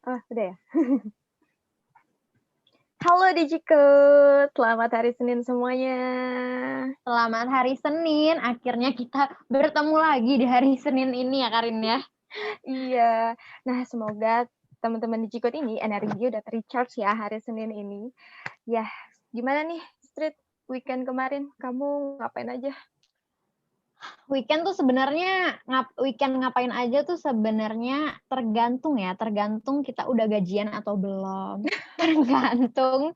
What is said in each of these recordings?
Oh, udah ya? Halo Digicode, selamat hari Senin semuanya. Selamat hari Senin, akhirnya kita bertemu lagi di hari Senin ini ya Karin ya. Iya, nah semoga teman-teman Digicode ini energi udah recharge ya hari Senin ini. Ya, gimana nih Street weekend kemarin? Kamu ngapain aja? Weekend tuh sebenarnya weekend ngapain aja tuh sebenarnya tergantung kita udah gajian atau belum. Tergantung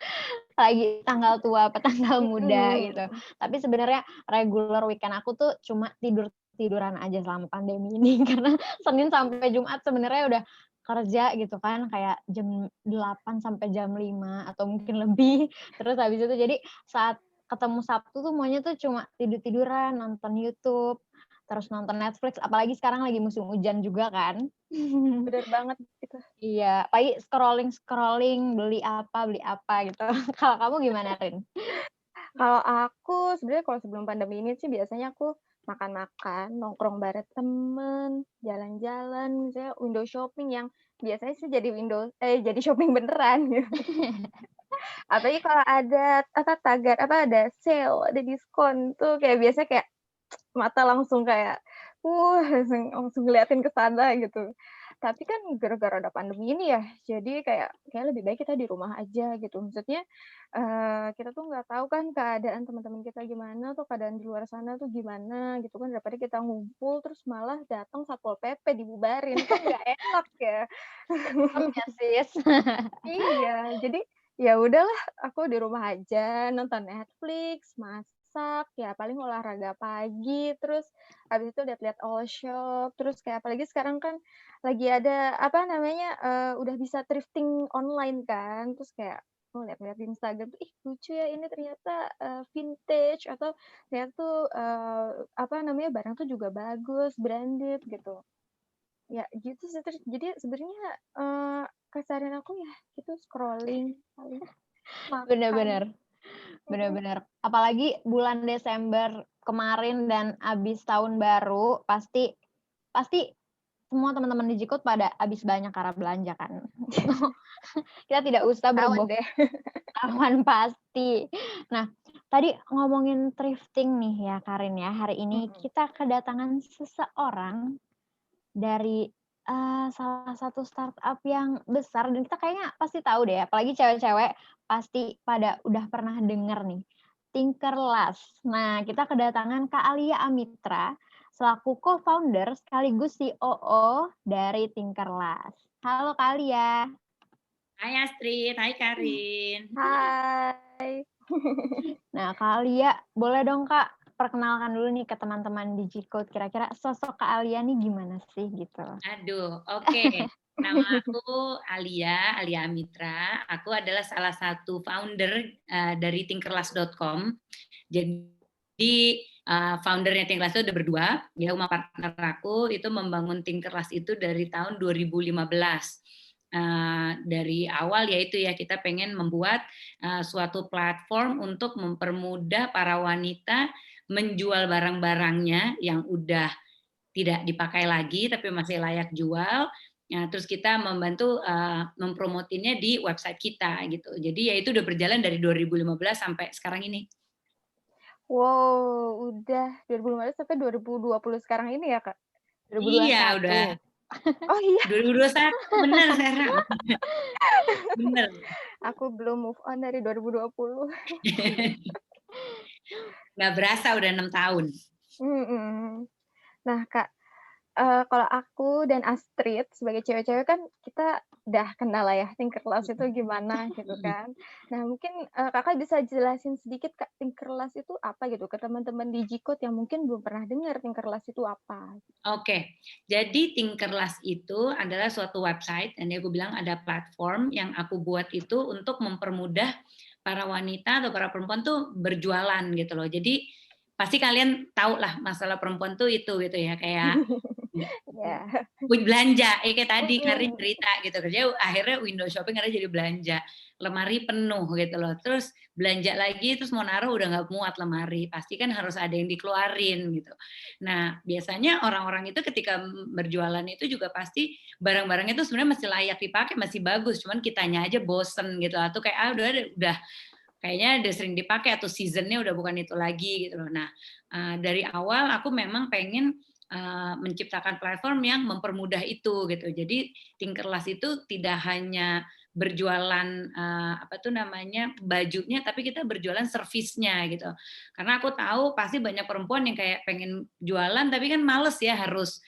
lagi tanggal tua apa tanggal muda gitu. Tapi sebenarnya regular weekend aku tuh cuma tiduran aja selama pandemi ini karena Senin sampai Jumat sebenarnya udah kerja gitu kan kayak jam 8 sampai jam 5 atau mungkin lebih. Terus habis itu jadi saat ketemu Sabtu tuh maunya tuh cuma tiduran, nonton YouTube, terus nonton Netflix, apalagi sekarang lagi musim hujan juga kan. Bener banget gitu. Iya, apalagi scrolling, beli apa gitu. Kalau kamu gimana, Rin? Kalau aku sebenarnya kalau sebelum pandemi ini sih biasanya aku makan-makan, nongkrong bareng temen, jalan-jalan, misalnya window shopping yang biasanya sih jadi shopping beneran gitu. Apalagi kalau ada tagar ada sale, ada diskon tuh kayak biasanya kayak mata langsung kayak, langsung ngeliatin ke sana gitu. Tapi kan gara-gara ada pandemi ini ya, jadi kayak lebih baik kita di rumah aja gitu. Maksudnya, kita tuh nggak tahu kan keadaan teman-teman kita gimana tuh, keadaan di luar sana tuh gimana gitu kan, daripada kita ngumpul terus malah datang Satpol PP dibubarin, kan nggak enak ya. Serem ya, sis? Iya, jadi ya udahlah aku di rumah aja, nonton Netflix, masak, ya paling olahraga pagi, terus habis itu lihat-lihat all shop, terus kayak apalagi sekarang kan lagi ada, apa namanya, udah bisa thrifting online kan, terus kayak lihat-lihat di Instagram tuh, "Ih lucu ya ini ternyata, vintage," atau ternyata tuh, apa namanya, barang tuh juga bagus, branded gitu. Ya gitu sih, terus jadi sebenarnya, keseharian aku ya gitu scrolling paling, makan. Bener Mhm. bener. Apalagi bulan Desember kemarin dan abis tahun baru, pasti pasti semua teman-teman Digicode pada habis banyak karena belanja kan. Kita tidak usah Ketahuan berbohong deh. aman pasti. Nah, tadi ngomongin thrifting nih ya Karin ya, hari ini Mhm. kita kedatangan seseorang dari, salah satu startup yang besar dan kita kayaknya pasti tahu deh, apalagi cewek-cewek pasti pada udah pernah denger nih, Tinkerlust. Nah, kita kedatangan Kak Alia Amitra, selaku co-founder sekaligus COO dari Tinkerlust. Halo Kak Alia. Hai Astrid, hai Karin. Hai. Nah, Kak Alia, boleh dong Kak, perkenalkan dulu nih ke teman-teman Digicode, kira-kira sosok Kak Alia nih gimana sih gitu? Aduh, oke. Nama aku Alia Amitra. Aku adalah salah satu founder dari tinkerlust.com. Jadi foundernya Tinkerlust itu ada berdua, ya sama partner aku itu membangun Tinkerlust itu dari tahun 2015. Dari awal yaitu ya kita pengen membuat suatu platform untuk mempermudah para wanita menjual barang-barangnya yang udah tidak dipakai lagi tapi masih layak jual. Ya, terus kita membantu mempromotinnya di website kita gitu. Jadi ya itu udah berjalan dari 2015 sampai sekarang ini. Wow, udah 2015 sampai 2020 sekarang ini ya, Kak? Iya, udah 2021. Oh iya, 2021 bener sekarang. Bener. aku belum move on dari 2020. Nggak berasa udah 6 tahun. Mhm. Nah, Kak, kalau aku dan Astrid sebagai cewek-cewek kan kita udah kenal lah ya Tinkerlust itu gimana gitu kan. Nah mungkin, Kakak bisa jelasin sedikit Kak, Tinkerlust itu apa gitu ke teman-teman Digicode yang mungkin belum pernah dengar Tinkerlust itu apa? Oke, jadi Tinkerlust itu adalah suatu website, dan aku bilang ada platform yang aku buat itu untuk mempermudah para wanita atau para perempuan tuh berjualan gitu loh. Jadi pasti kalian tahu lah masalah perempuan tuh itu gitu ya, kayak Iya. Buat belanja, kayak tadi Karin Mhm. cerita gitu, kerja akhirnya window shopping akhirnya jadi belanja, lemari penuh gitu loh, terus belanja lagi, terus mau naruh udah nggak muat lemari, pasti kan harus ada yang dikeluarin gitu. Nah, biasanya orang-orang itu ketika berjualan itu juga pasti barang-barangnya itu sebenarnya masih layak dipakai, masih bagus, cuman kitanya aja bosen gitu, atau kayak, udah kayaknya udah sering dipakai atau seasonnya udah bukan itu lagi gitu loh. Nah, dari awal aku memang pengen menciptakan platform yang mempermudah itu gitu. Jadi Tinkerlust itu tidak hanya berjualan apa tuh namanya bajunya, tapi kita berjualan servisnya gitu. Karena aku tahu pasti banyak perempuan yang kayak pengen jualan tapi kan males ya harus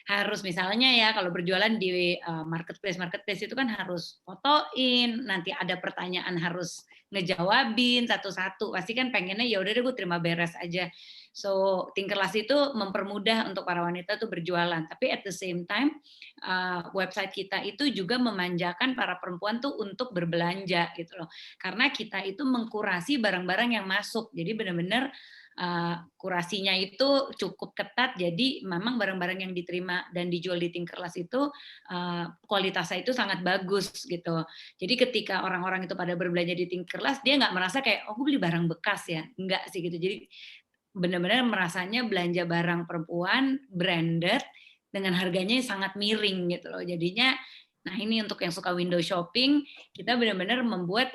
harus misalnya ya kalau berjualan di marketplace itu kan harus fotoin, nanti ada pertanyaan harus ngejawabin satu-satu. Pasti kan pengennya ya udah deh gue terima beres aja. So, Tinkerlust itu mempermudah untuk para wanita tuh berjualan. Tapi at the same time, website kita itu juga memanjakan para perempuan tuh untuk berbelanja gitu loh. Karena kita itu mengkurasi barang-barang yang masuk. Jadi benar-benar kurasinya itu cukup ketat. Jadi memang barang-barang yang diterima dan dijual di Tinkerlust itu kualitasnya itu sangat bagus gitu. Jadi ketika orang-orang itu pada berbelanja di Tinkerlust, dia nggak merasa kayak, oh gue beli barang bekas ya. Enggak sih gitu. Jadi benar-benar merasanya belanja barang perempuan branded dengan harganya yang sangat miring gitu loh. Jadinya, nah ini untuk yang suka window shopping, kita benar-benar membuat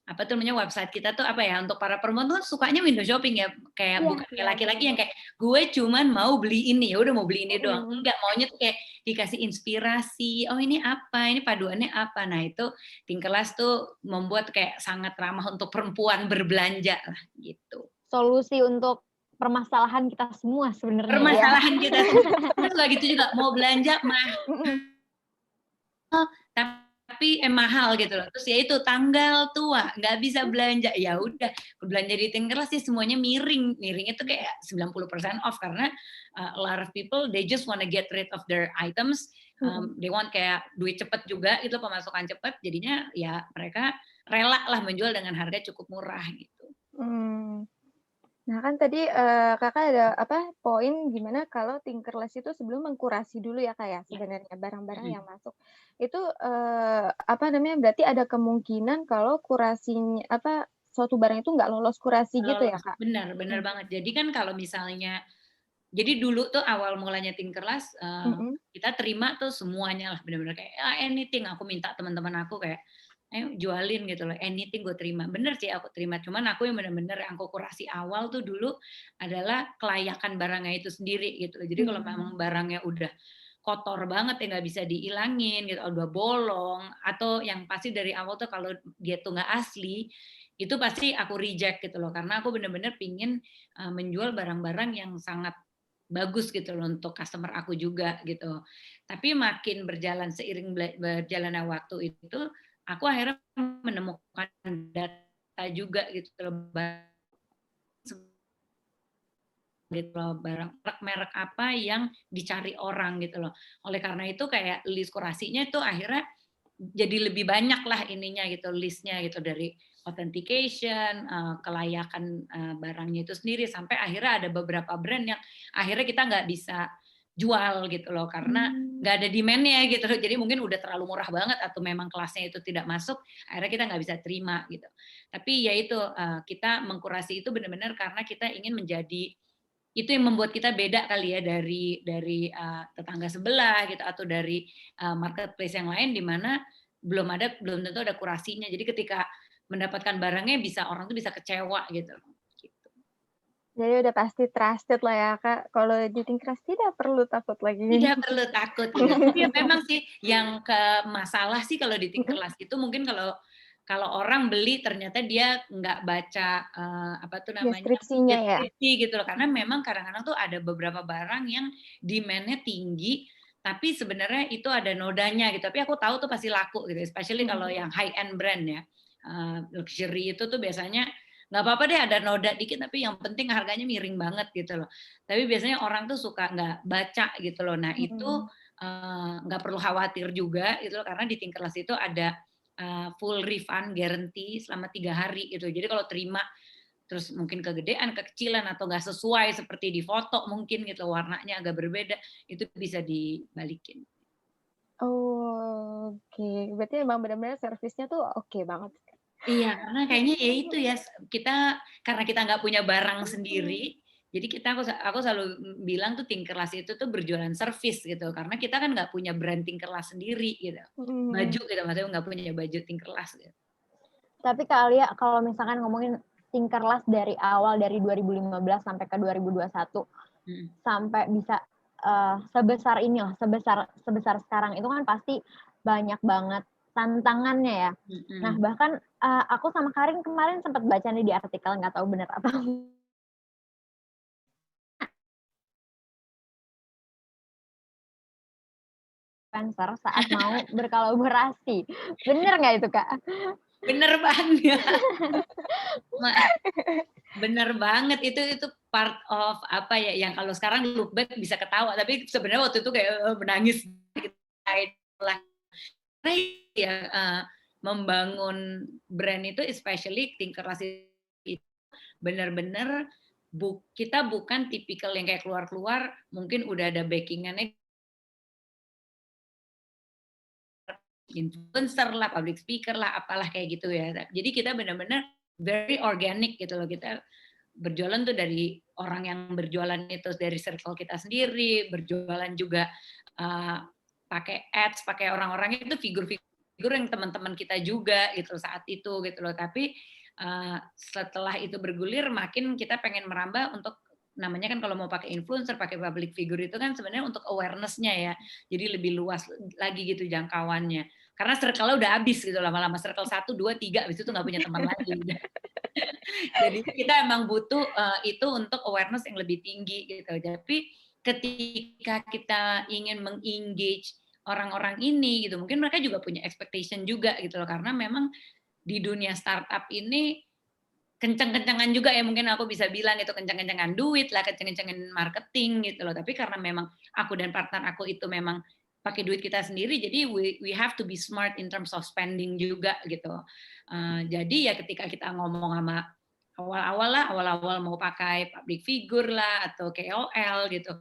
apa tuh namanya website kita tuh apa ya untuk para perempuan tuh sukanya window shopping ya kayak Iya bukan iya, kayak laki-laki yang bener. kayak gue cuman mau beli ini ya udah mau beli ini doang Mhm. enggak maunya tuh kayak dikasih inspirasi oh ini apa ini paduannya apa nah itu Tinkerlust tuh membuat kayak sangat ramah untuk perempuan berbelanja lah gitu. Solusi untuk permasalahan kita semua sebenarnya ya. Iya. Permasalahan kita semua. Kan suka gitu juga, mau belanja mahal, Mhm. tapi mahal gitu loh. Terus ya itu tanggal tua, nggak bisa belanja. Ya udah, belanja di Tinkerlust sih semuanya miring. Miringnya tuh kayak 90% off karena a lot of people they just wanna get rid of their items. Mhm. They want kayak duit cepet juga itu pemasukan cepet. Jadinya ya mereka rela lah menjual dengan harga cukup murah gitu. Mmm. Nah kan tadi, Kakak ada apa, poin gimana kalau Tinkerlust itu sebelum mengkurasi dulu ya, Kak, ya, Ya. sebenarnya barang-barang Mhm. yang masuk. Itu, apa namanya, berarti ada kemungkinan kalau kurasinya apa, suatu barang itu nggak lolos kurasi gitu ya, Lolos, Kak? benar benar Mhm. banget. Jadi kan kalau misalnya jadi dulu tuh awal mulanya Tinkerlust, Mhm. kita terima tuh semuanya lah, bener-bener kayak, anything aku minta teman-teman aku kayak, "Ayo jualin," gitu loh, anything gue terima. Bener sih aku terima, cuman aku yang bener-bener yang aku kurasi awal tuh dulu adalah kelayakan barangnya itu sendiri gitu loh. Jadi kalau Mmm. memang barangnya udah kotor banget ya nggak bisa diilangin gitu, udah bolong, atau yang pasti dari awal tuh kalau dia tuh nggak asli, itu pasti aku reject gitu loh. Karena aku bener-bener pingin, menjual barang-barang yang sangat bagus gitu loh untuk customer aku juga gitu. Tapi makin berjalan seiring berjalannya waktu itu, aku akhirnya menemukan data juga gitu loh, gitu loh, barang merek-merek apa yang dicari orang gitu loh. Oleh karena itu kayak list kurasinya itu akhirnya jadi lebih banyak lah ininya gitu, list-nya gitu dari authentication, kelayakan, barangnya itu sendiri, sampai akhirnya ada beberapa brand yang akhirnya kita nggak bisa jual gitu loh, karena Mmm. nggak ada demand-nya gitu loh. Jadi mungkin udah terlalu murah banget atau memang kelasnya itu tidak masuk, akhirnya kita nggak bisa terima gitu. Tapi ya itu, kita mengkurasi itu benar-benar karena kita ingin menjadi itu yang membuat kita beda kali ya dari, tetangga sebelah gitu atau dari, marketplace yang lain di mana belum tentu ada kurasinya. Jadi ketika mendapatkan barangnya bisa orang tuh bisa kecewa gitu, gitu. Jadi udah pasti trusted lah ya, Kak, kalau di Tinkerlust tidak perlu takut lagi. Tidak perlu takut gitu. Tapi ya memang sih yang masalah sih kalau di Mhm. Tinkerlust itu mungkin kalau kalau orang beli ternyata dia nggak baca, apa tuh namanya, Deskripsinya ya? deskripsi gitu loh. Karena memang kadang-kadang tuh ada beberapa barang yang demand-nya tinggi, tapi sebenarnya itu ada nodanya gitu. Tapi aku tahu tuh pasti laku gitu, especially kalau Mhm. yang high end brand ya, luxury itu tuh biasanya nggak apa-apa deh ada noda dikit, tapi yang penting harganya miring banget gitu loh. Tapi biasanya orang tuh suka nggak baca gitu loh. Nah itu, Mhm. nggak perlu khawatir juga gitu loh, karena di Tinkerlust itu ada, full refund guarantee selama 3 hari gitu. Jadi kalau terus mungkin kegedean, kekecilan, atau nggak sesuai seperti di foto mungkin gitu, warnanya agak berbeda, itu bisa dibalikin. Oh, oke. Berarti emang benar-benar servisnya tuh oke banget. Iya, karena kayaknya ya itu ya, karena kita nggak punya barang sendiri, jadi aku selalu bilang tuh Tinkerlast itu tuh berjualan servis gitu, karena kita kan nggak punya brand Tinkerlast sendiri gitu. Mhm Baju mhm. gitu, maksudnya nggak punya baju Tinkerlast gitu. Tapi Kak Alia, kalau misalkan ngomongin Tinkerlast dari awal, dari 2015 sampai ke 2021, Mhm. sampai bisa sebesar inilah, sebesar sekarang itu kan pasti banyak banget tantangannya ya. Nah, Mhm. bahkan aku sama Karin kemarin sempat baca nih di artikel, nggak tahu benar atau influencer saat mau berkolaborasi. Bener nggak itu, Kak? Bener banget. Bener banget, itu part of apa ya, yang kalau sekarang look back bisa ketawa, tapi sebenarnya waktu itu kayak, menangis gitu. Karena ya, membangun brand itu especially Tinkerlast itu bener-bener kita bukan tipikal yang kayak keluar-keluar mungkin udah ada backing-annya influencer lah, public speaker lah, apalah kayak gitu ya. Jadi kita benar-benar very organic gitu loh. Kita berjualan tuh dari orang yang berjualan itu dari circle kita sendiri, berjualan juga pakai ads, pakai orang-orang itu figur-figur yang teman-teman kita juga gitu saat itu gitu loh. Tapi setelah itu bergulir makin kita pengen merambah untuk namanya kan kalau mau pakai influencer, pakai public figure itu kan sebenarnya untuk awareness-nya ya. Jadi lebih luas lagi gitu jangkauannya. Karena circle-nya udah habis gitu lama-lama circle 1 2 3 habis itu nggak punya teman lagi. Jadi kita emang butuh itu untuk awareness yang lebih tinggi gitu. Tapi ketika kita ingin mengengage orang-orang ini gitu, mungkin mereka juga punya expectation juga gitu loh, karena memang di dunia startup ini kenceng-kencengan juga ya mungkin aku bisa bilang itu kenceng-kencengan duit lah, kenceng-kencengan marketing gitu loh. Tapi karena memang aku dan partner aku itu memang pakai duit kita sendiri, jadi we have to be smart in terms of spending juga gitu. Jadi ya ketika kita ngomong sama awal-awal mau pakai public figure lah atau KOL gitu,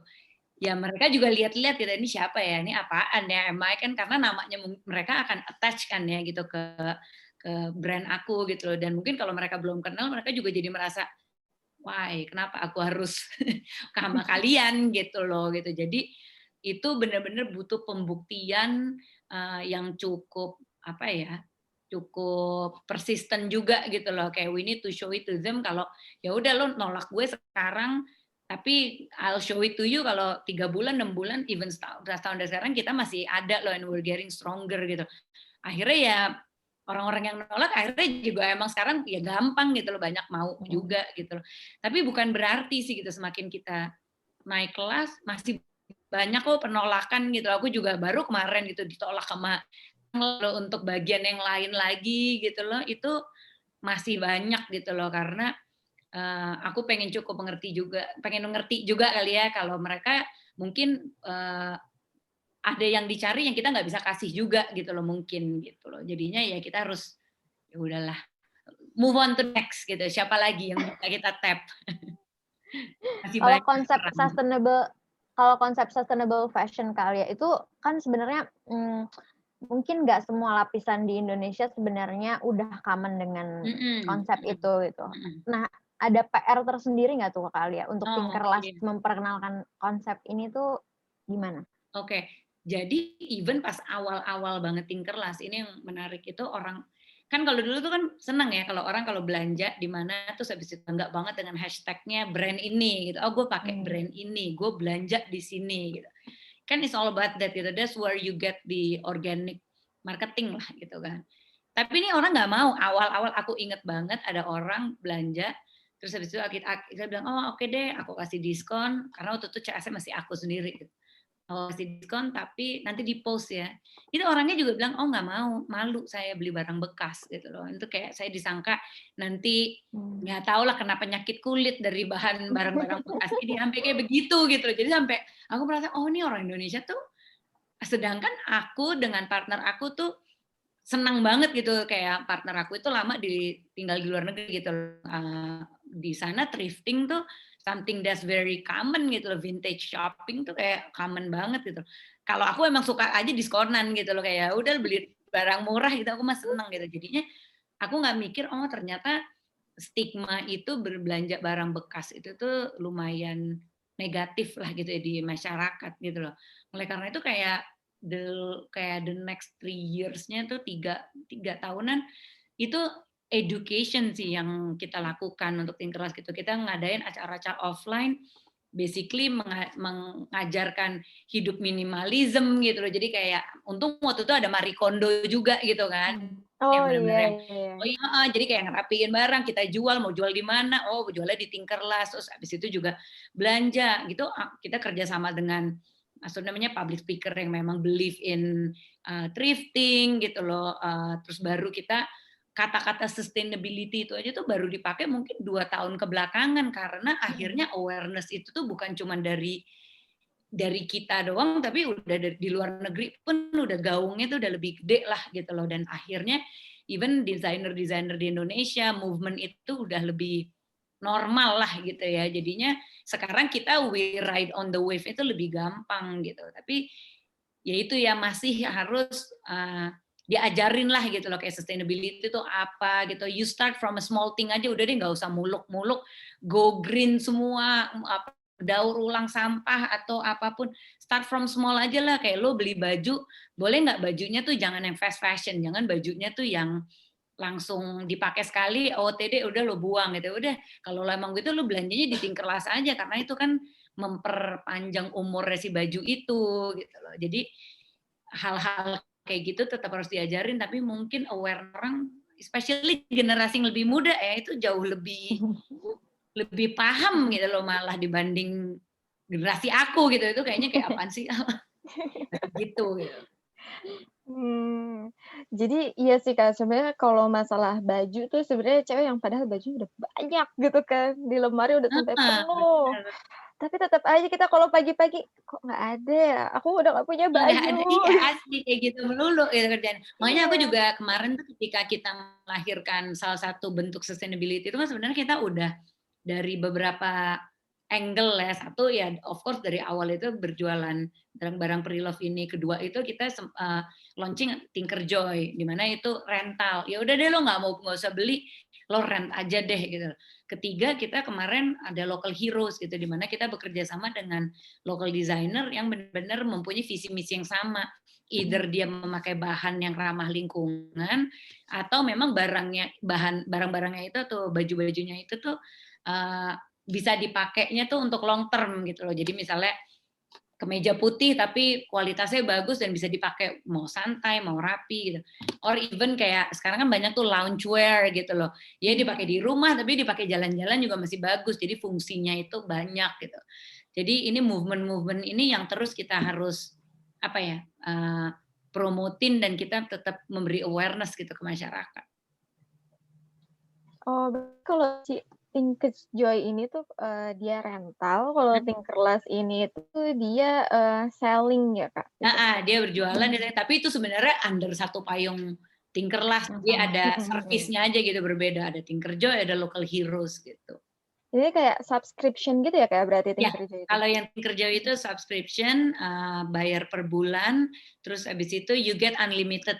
ya mereka juga lihat-lihat gitu, ini siapa ya, ini apaan ya, MI kan karena namanya mereka akan attach kan ya gitu ke brand aku gitu loh. Dan mungkin kalau mereka belum kenal, mereka juga jadi merasa, wah kenapa aku harus sama kalian gitu loh gitu. Jadi itu benar-benar butuh pembuktian yang cukup apa ya, cukup persisten juga gitu loh. Kayak we need to show it to them kalau ya udah lo nolak gue sekarang, tapi I'll show it to you kalau 3 bulan, 6 bulan, even setahun dari sekarang kita masih ada loh and we're getting stronger gitu. Akhirnya ya orang-orang yang nolak akhirnya juga emang sekarang ya gampang gitu loh, banyak mau juga gitu loh. Tapi bukan berarti sih gitu semakin kita naik kelas masih banyak kok penolakan gitu. Aku juga baru kemarin gitu ditolak sama untuk bagian yang lain lagi gitu loh. Itu masih banyak gitu loh karena aku pengen mengerti juga kali ya kalau mereka mungkin ada yang dicari yang kita nggak bisa kasih juga gitu loh mungkin gitu loh. Jadinya ya kita harus ya udahlah move on to next gitu. Siapa lagi yang bisa kita tap? Masih Kalau banyak konsep peran. sustainable fashion kali ya, itu kan sebenarnya mungkin nggak semua lapisan di Indonesia sebenarnya udah common dengan Mhm, konsep mhm, itu gitu. mhm. Nah, ada PR tersendiri nggak tuh Kak Alia untuk Oh, Tinkerlast oke. memperkenalkan konsep ini tuh gimana? Oke. Jadi even pas awal-awal banget Tinkerlast ini yang menarik itu orang kan kalau dulu tuh kan senang ya kalau orang kalau belanja di mana terus habis itu bangga banget dengan hashtagnya brand ini gitu. Oh, gue pakai brand ini, gue belanja di sini gitu. Kan it's all about that gitu. That's where you get the organic marketing lah gitu kan. Tapi ini orang nggak mau. Awal-awal aku inget banget ada orang belanja, terus habis itu kita bilang, oh oke deh, aku kasih diskon karena waktu itu CS masih aku sendiri. Gitu. Oh, kasih diskon tapi nanti di post ya. Itu orangnya juga bilang, oh nggak mau, malu saya beli barang bekas gitu loh. Itu kayak saya disangka nanti nggak tahu lah kena penyakit kulit dari bahan barang-barang bekas ini sampai kayak begitu gitu loh. Jadi sampai aku merasa oh ini orang Indonesia tuh sedangkan aku dengan partner aku tuh senang banget gitu kayak partner aku itu lama tinggal di luar negeri gitu di sana thrifting tuh something that's very common gitu loh, vintage shopping tuh kayak common banget gitu. Kalau aku emang suka aja diskonan gitu loh, kayak ya udah beli barang murah gitu, aku mah seneng gitu. Jadinya aku nggak mikir, oh ternyata stigma itu berbelanja barang bekas itu tuh lumayan negatif lah gitu ya di masyarakat gitu loh. Oleh karena itu kayak the next 3 years-nya tuh tiga tahunan itu education sih yang kita lakukan untuk Tinkerlast gitu. Kita ngadain acara-acara offline, basically mengajarkan hidup minimalism gitu loh. Jadi kayak untung waktu itu ada Marie Kondo juga gitu kan. Yang Oh, benar-benar iya yang iya. oh iya, jadi kayak ngerapiin barang, kita jual, mau jual di mana? Oh, jualnya di Tinkerlast. Terus habis itu juga belanja gitu. Kita kerjasama dengan namanya public speaker yang memang believe in thrifting gitu loh. Terus baru kita kata-kata sustainability itu aja tuh baru dipakai mungkin 2 tahun kebelakangan karena akhirnya awareness itu tuh bukan cuma dari kita doang, tapi udah di luar negeri pun udah gaungnya tuh udah lebih gede lah gitu loh. Dan akhirnya even desainer-desainer di Indonesia, movement itu udah lebih normal lah gitu ya. Jadinya sekarang kita we ride on the wave itu lebih gampang gitu. Tapi ya itu ya masih harus diajarin lah gitu loh kayak sustainability itu apa gitu. You start from a small thing aja udah deh nggak usah muluk-muluk go green semua apa daur ulang sampah atau apapun start from small aja lah kayak lo beli baju boleh nggak bajunya tuh jangan yang fast fashion jangan bajunya tuh yang langsung dipakai sekali OOTD udah lo buang gitu udah kalau lo emang gitu lo belanjanya di Tinkerlast aja karena itu kan memperpanjang umurnya si baju itu gitu loh jadi hal-hal kayak gitu tetap harus diajarin tapi mungkin aware orang especially generasi yang lebih muda ya itu jauh lebih paham gitu loh malah dibanding generasi aku gitu itu kayaknya kayak apaan sih gitu gitu. Mmm, jadi iya sih, Kak, sebenarnya kalau masalah baju tuh sebenarnya cewek yang padahal baju udah banyak gitu kan, di lemari udah sampai penuh, Bener. tapi tetap aja kita kalau pagi-pagi, "Kok nggak ada ya? Aku udah nggak punya Nggak baju." ada iya asli kayak gitu melulu gitu kerjaan. Makanya aku Iya. juga kemarin tuh ketika kita melahirkan salah satu bentuk sustainability itu kan sebenarnya kita udah dari beberapa angle ya. Satu ya of course dari awal itu berjualan barang-barang pre-love ini. Kedua itu kita launching Tinkerjoy di mana itu rental. Ya udah deh lo nggak usah beli, lo rent aja deh gitu. Ketiga kita kemarin ada local heroes gitu di mana kita bekerja sama dengan local designer yang benar-benar mempunyai visi misi yang sama. Either dia memakai bahan yang ramah lingkungan atau memang barang-barangnya itu atau baju-bajunya itu tuh bisa dipakainya tuh untuk long term gitu loh. Jadi misalnya kemeja putih tapi kualitasnya bagus dan bisa dipakai mau santai, mau rapi gitu. Or even kayak sekarang kan banyak tuh loungewear gitu loh. Ya dipakai di rumah tapi dipakai jalan-jalan juga masih bagus. Jadi fungsinya itu banyak gitu. Jadi ini movement-movement ini yang terus kita harus apa ya? Promotin dan kita tetap memberi awareness gitu ke masyarakat. Oh, kalau si Tinkerjoy ini tuh, dia rental, kalau Tinkerlast ini tuh dia, selling ya, Kak? Gitu? Dia berjualan tapi itu sebenarnya under satu payung Tinkerlast. Jadi Sama. ada servisnya aja gitu berbeda. Ada Tinkerjoy, ada Local Heroes gitu. Jadi kayak subscription gitu ya, Kak, berarti Ya, Tinkerjoy itu? kalau yang Tinkerjoy itu subscription, bayar per bulan, terus habis itu you get unlimited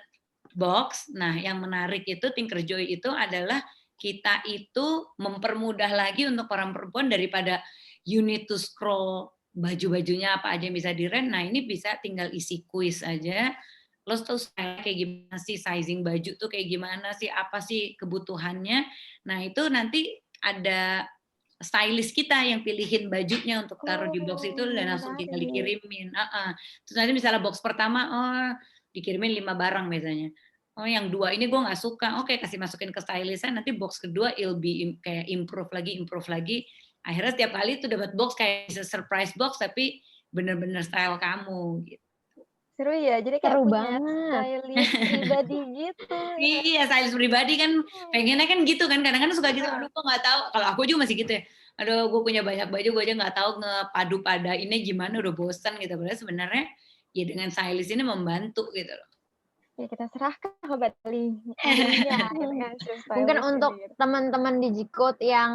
box. Nah, yang menarik itu Tinkerjoy itu adalah kita itu mempermudah lagi untuk orang perempuan daripada you need to scroll baju-bajunya apa aja yang bisa di-rent. Nah, ini bisa tinggal isi kuis aja. Lo tuh kayak gimana sih sizing baju tuh kayak gimana sih, apa sih kebutuhannya. Nah, itu nanti ada stylist kita yang pilihin bajunya untuk taruh di box itu dan langsung tinggal Menarik. dikirimin. Terus nanti misalnya box pertama, dikirimin 5 barang biasanya. Oh yang 2 ini gue nggak suka, oke kasih masukin ke stylistnya, nanti box kedua it'll be kayak improve lagi. Akhirnya setiap kali itu dapat box kayak surprise box tapi bener-bener style kamu gitu. Seru ya, jadi kayak Seru punya banget. stylist pribadi gitu ya. Iya, stylist pribadi kan pengennya kan gitu kan, kadang-kadang suka gitu, aduh kok nggak tahu, kalau aku juga masih gitu ya, aduh gue punya banyak baju, gue aja nggak tahu ngepadu-padainnya gimana, udah bosan gitu. Padahal sebenarnya ya dengan stylist ini membantu gitu loh. Ya kita serahkan ke ahlinya gitu kan, si Mungkin stylist untuk ini gitu. teman-teman Digicode yang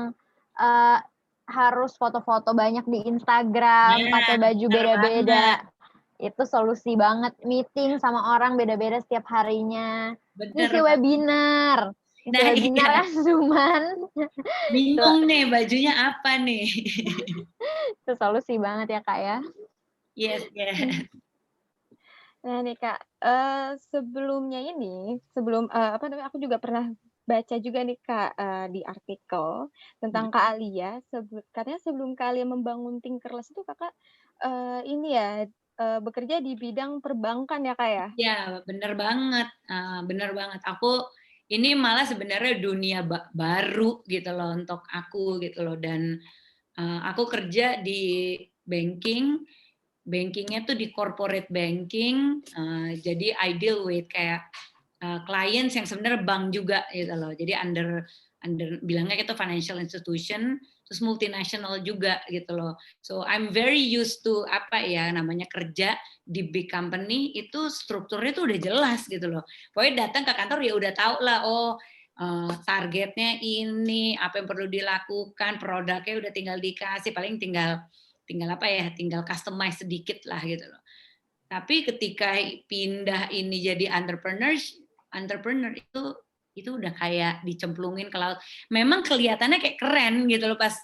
eee, harus foto-foto banyak di Instagram, Nah, pakai baju bener beda-beda. banget, Itu solusi banget, meeting sama orang beda-beda setiap harinya. bener Ngisi banget. webinar, ngisi Nah, webinar iya, kan Zoom-an. Itu bingung nih bajunya apa nih? itu solusi banget ya, Kak, ya. Yes, Mmm. yes. Nah nih Kak, sebelumnya ini, apa namanya, aku juga pernah baca juga nih Kak, di artikel tentang Kak Alia, katanya sebelum Kak Alia membangun Tinkerlast itu Kakak, ini ya, bekerja di bidang perbankan ya Kak ya? Iya, bener banget, bener banget. Aku ini malah sebenarnya dunia baru gitu loh untuk aku gitu loh dan, aku kerja di banking, bankingnya tuh di corporate banking, jadi I deal with kayak, clients yang sebenarnya bank juga gitu loh. Jadi under under bilangnya itu financial institution, terus multinational juga gitu loh. So I'm very used to apa ya namanya kerja di big company itu strukturnya tuh udah jelas gitu loh. Pokoknya datang ke kantor ya udah tahu lah, oh targetnya ini, apa yang perlu dilakukan, produknya udah tinggal dikasih, paling tinggal tinggal apa ya, tinggal customize sedikit lah gitu loh. Tapi ketika pindah ini jadi entrepreneur itu udah kayak dicemplungin ke laut. Memang kelihatannya kayak keren gitu loh pas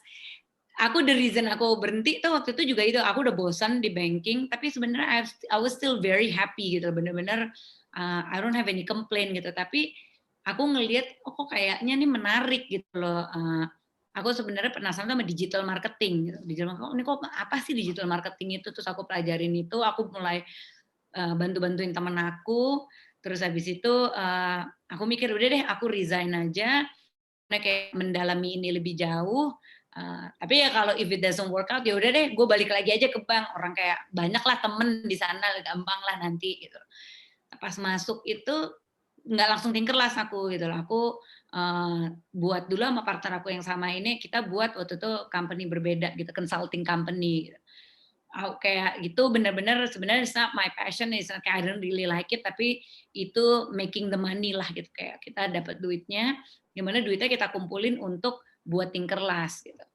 aku the reason aku berhenti tuh waktu itu juga itu aku udah bosan di banking tapi sebenarnya I was still very happy gitu bener-bener I don't have any complaint gitu tapi aku ngelihat oh kok kayaknya nih menarik gitu loh aku sebenarnya penasaran sama digital marketing gitu. Digital marketing, ini kok apa sih digital marketing itu terus aku pelajarin itu aku mulai bantu-bantuin temen aku terus habis itu aku mikir udah deh aku resign aja kayak mendalami ini lebih jauh. Tapi ya kalau if it doesn't work out ya udah deh, gue balik lagi aja ke bank. Orang kayak banyak lah temen di sana, gampang lah nanti gitu. Pas masuk itu nggak langsung tinkerlas aku gitu loh. Aku buat dulu sama partner aku yang sama ini kita buat waktu itu company berbeda gitu, consulting company. Gitu. Kayak gitu bener-bener sebenarnya it's not my passion, it's not, kayak I don't really like it, tapi itu making the money lah gitu kayak kita dapat duitnya, gimana duitnya kita kumpulin untuk buat Tinkerlast gitu.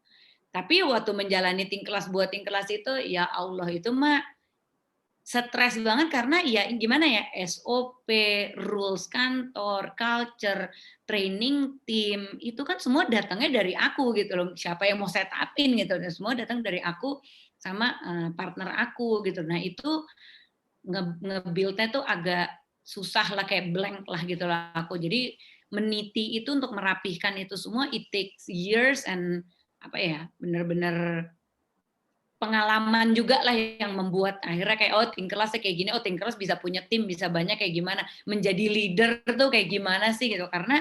Tapi waktu menjalani Tinkerlast buat Tinkerlast itu ya Allah itu mah stres banget karena ya gimana ya SOP, rules kantor, culture, training tim itu kan semua datangnya dari aku gitu loh. Siapa yang mau setupin gitu dan semua datang dari aku sama partner aku gitu. Nah itu nge-build-nya tuh agak susah lah kayak blank lah gitu lah aku. Jadi meniti itu untuk merapihkan itu semua it takes years and apa ya benar-benar pengalaman juga lah yang membuat akhirnya kayak oh Tinkerlast kayak gini, oh Tinkerlast bisa punya tim, bisa banyak kayak gimana, menjadi leader tuh kayak gimana sih gitu karena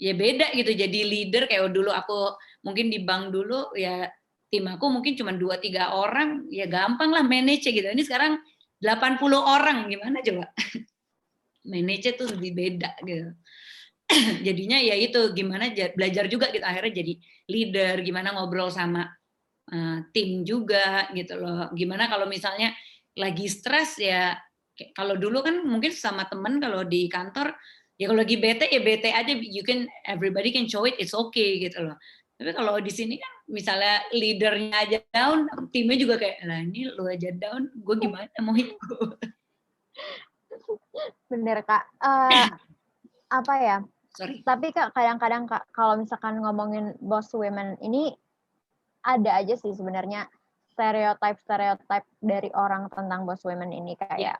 ya beda gitu jadi leader kayak dulu aku mungkin di bank dulu ya tim aku mungkin cuma 2-3 orang ya gampang lah manage gitu. Ini sekarang 80 orang gimana coba manage tuh lebih beda gitu. Jadinya ya itu gimana belajar juga gitu akhirnya jadi leader, gimana ngobrol sama tim juga gitu loh. Gimana kalau misalnya lagi stres ya kalau dulu kan mungkin sama temen kalau di kantor ya kalau lagi bete ya bete aja you can everybody can show it it's okay gitu loh. Tapi kalau di sini kan misalnya leadernya aja down, timnya juga kayak lah ini lu aja down, gue gimana mau ikut? Bener, Kak. Apa ya, Sorry. tapi Kak, kadang-kadang Kak, kalau misalkan ngomongin boss women ini, ada aja sih sebenarnya stereotype dari orang tentang boss women ini. Ya. Kayak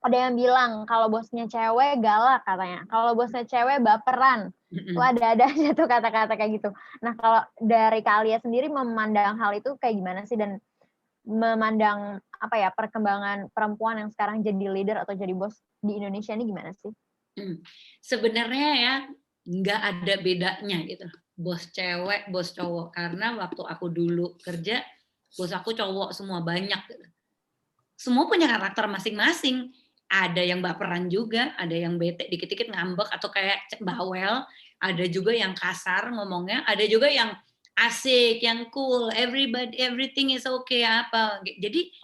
ada yang bilang kalau bosnya cewek galak katanya, kalau bosnya cewek baperan. Tuh ada aja tuh kata-kata kayak gitu. Nah, kalau dari Kak Alia sendiri memandang hal itu kayak gimana sih? Dan memandang apa ya, perkembangan perempuan yang sekarang jadi leader atau jadi bos di Indonesia ini gimana sih? Sebenarnya ya nggak ada bedanya gitu. Bos cewek, bos cowok. Karena waktu aku dulu kerja, bos aku cowok semua banyak. Gitu. Semua punya karakter masing-masing. Ada yang baperan juga, ada yang bete dikit-dikit ngambek atau kayak bawel, ada juga yang kasar ngomongnya, ada juga yang asik, yang cool, everybody everything is okay apa. Jadi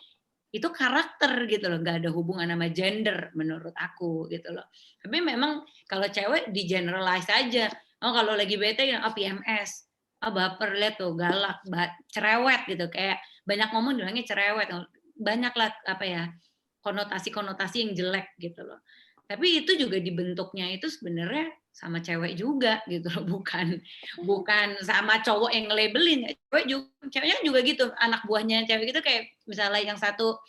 itu karakter gitu loh, nggak ada hubungan sama gender menurut aku gitu loh. Tapi memang kalau cewek di generalize aja. Oh kalau lagi bete ya oh, PMS. baper, lihat tuh galak, cerewet gitu, kayak banyak ngomong bilangnya cerewet, banyaklah apa ya, konotasi-konotasi yang jelek gitu loh. Tapi itu juga dibentuknya itu sebenarnya sama cewek juga gitu loh, bukan bukan sama cowok yang nge-labelin, ceweknya juga gitu, anak buahnya cewek itu kayak misalnya yang satu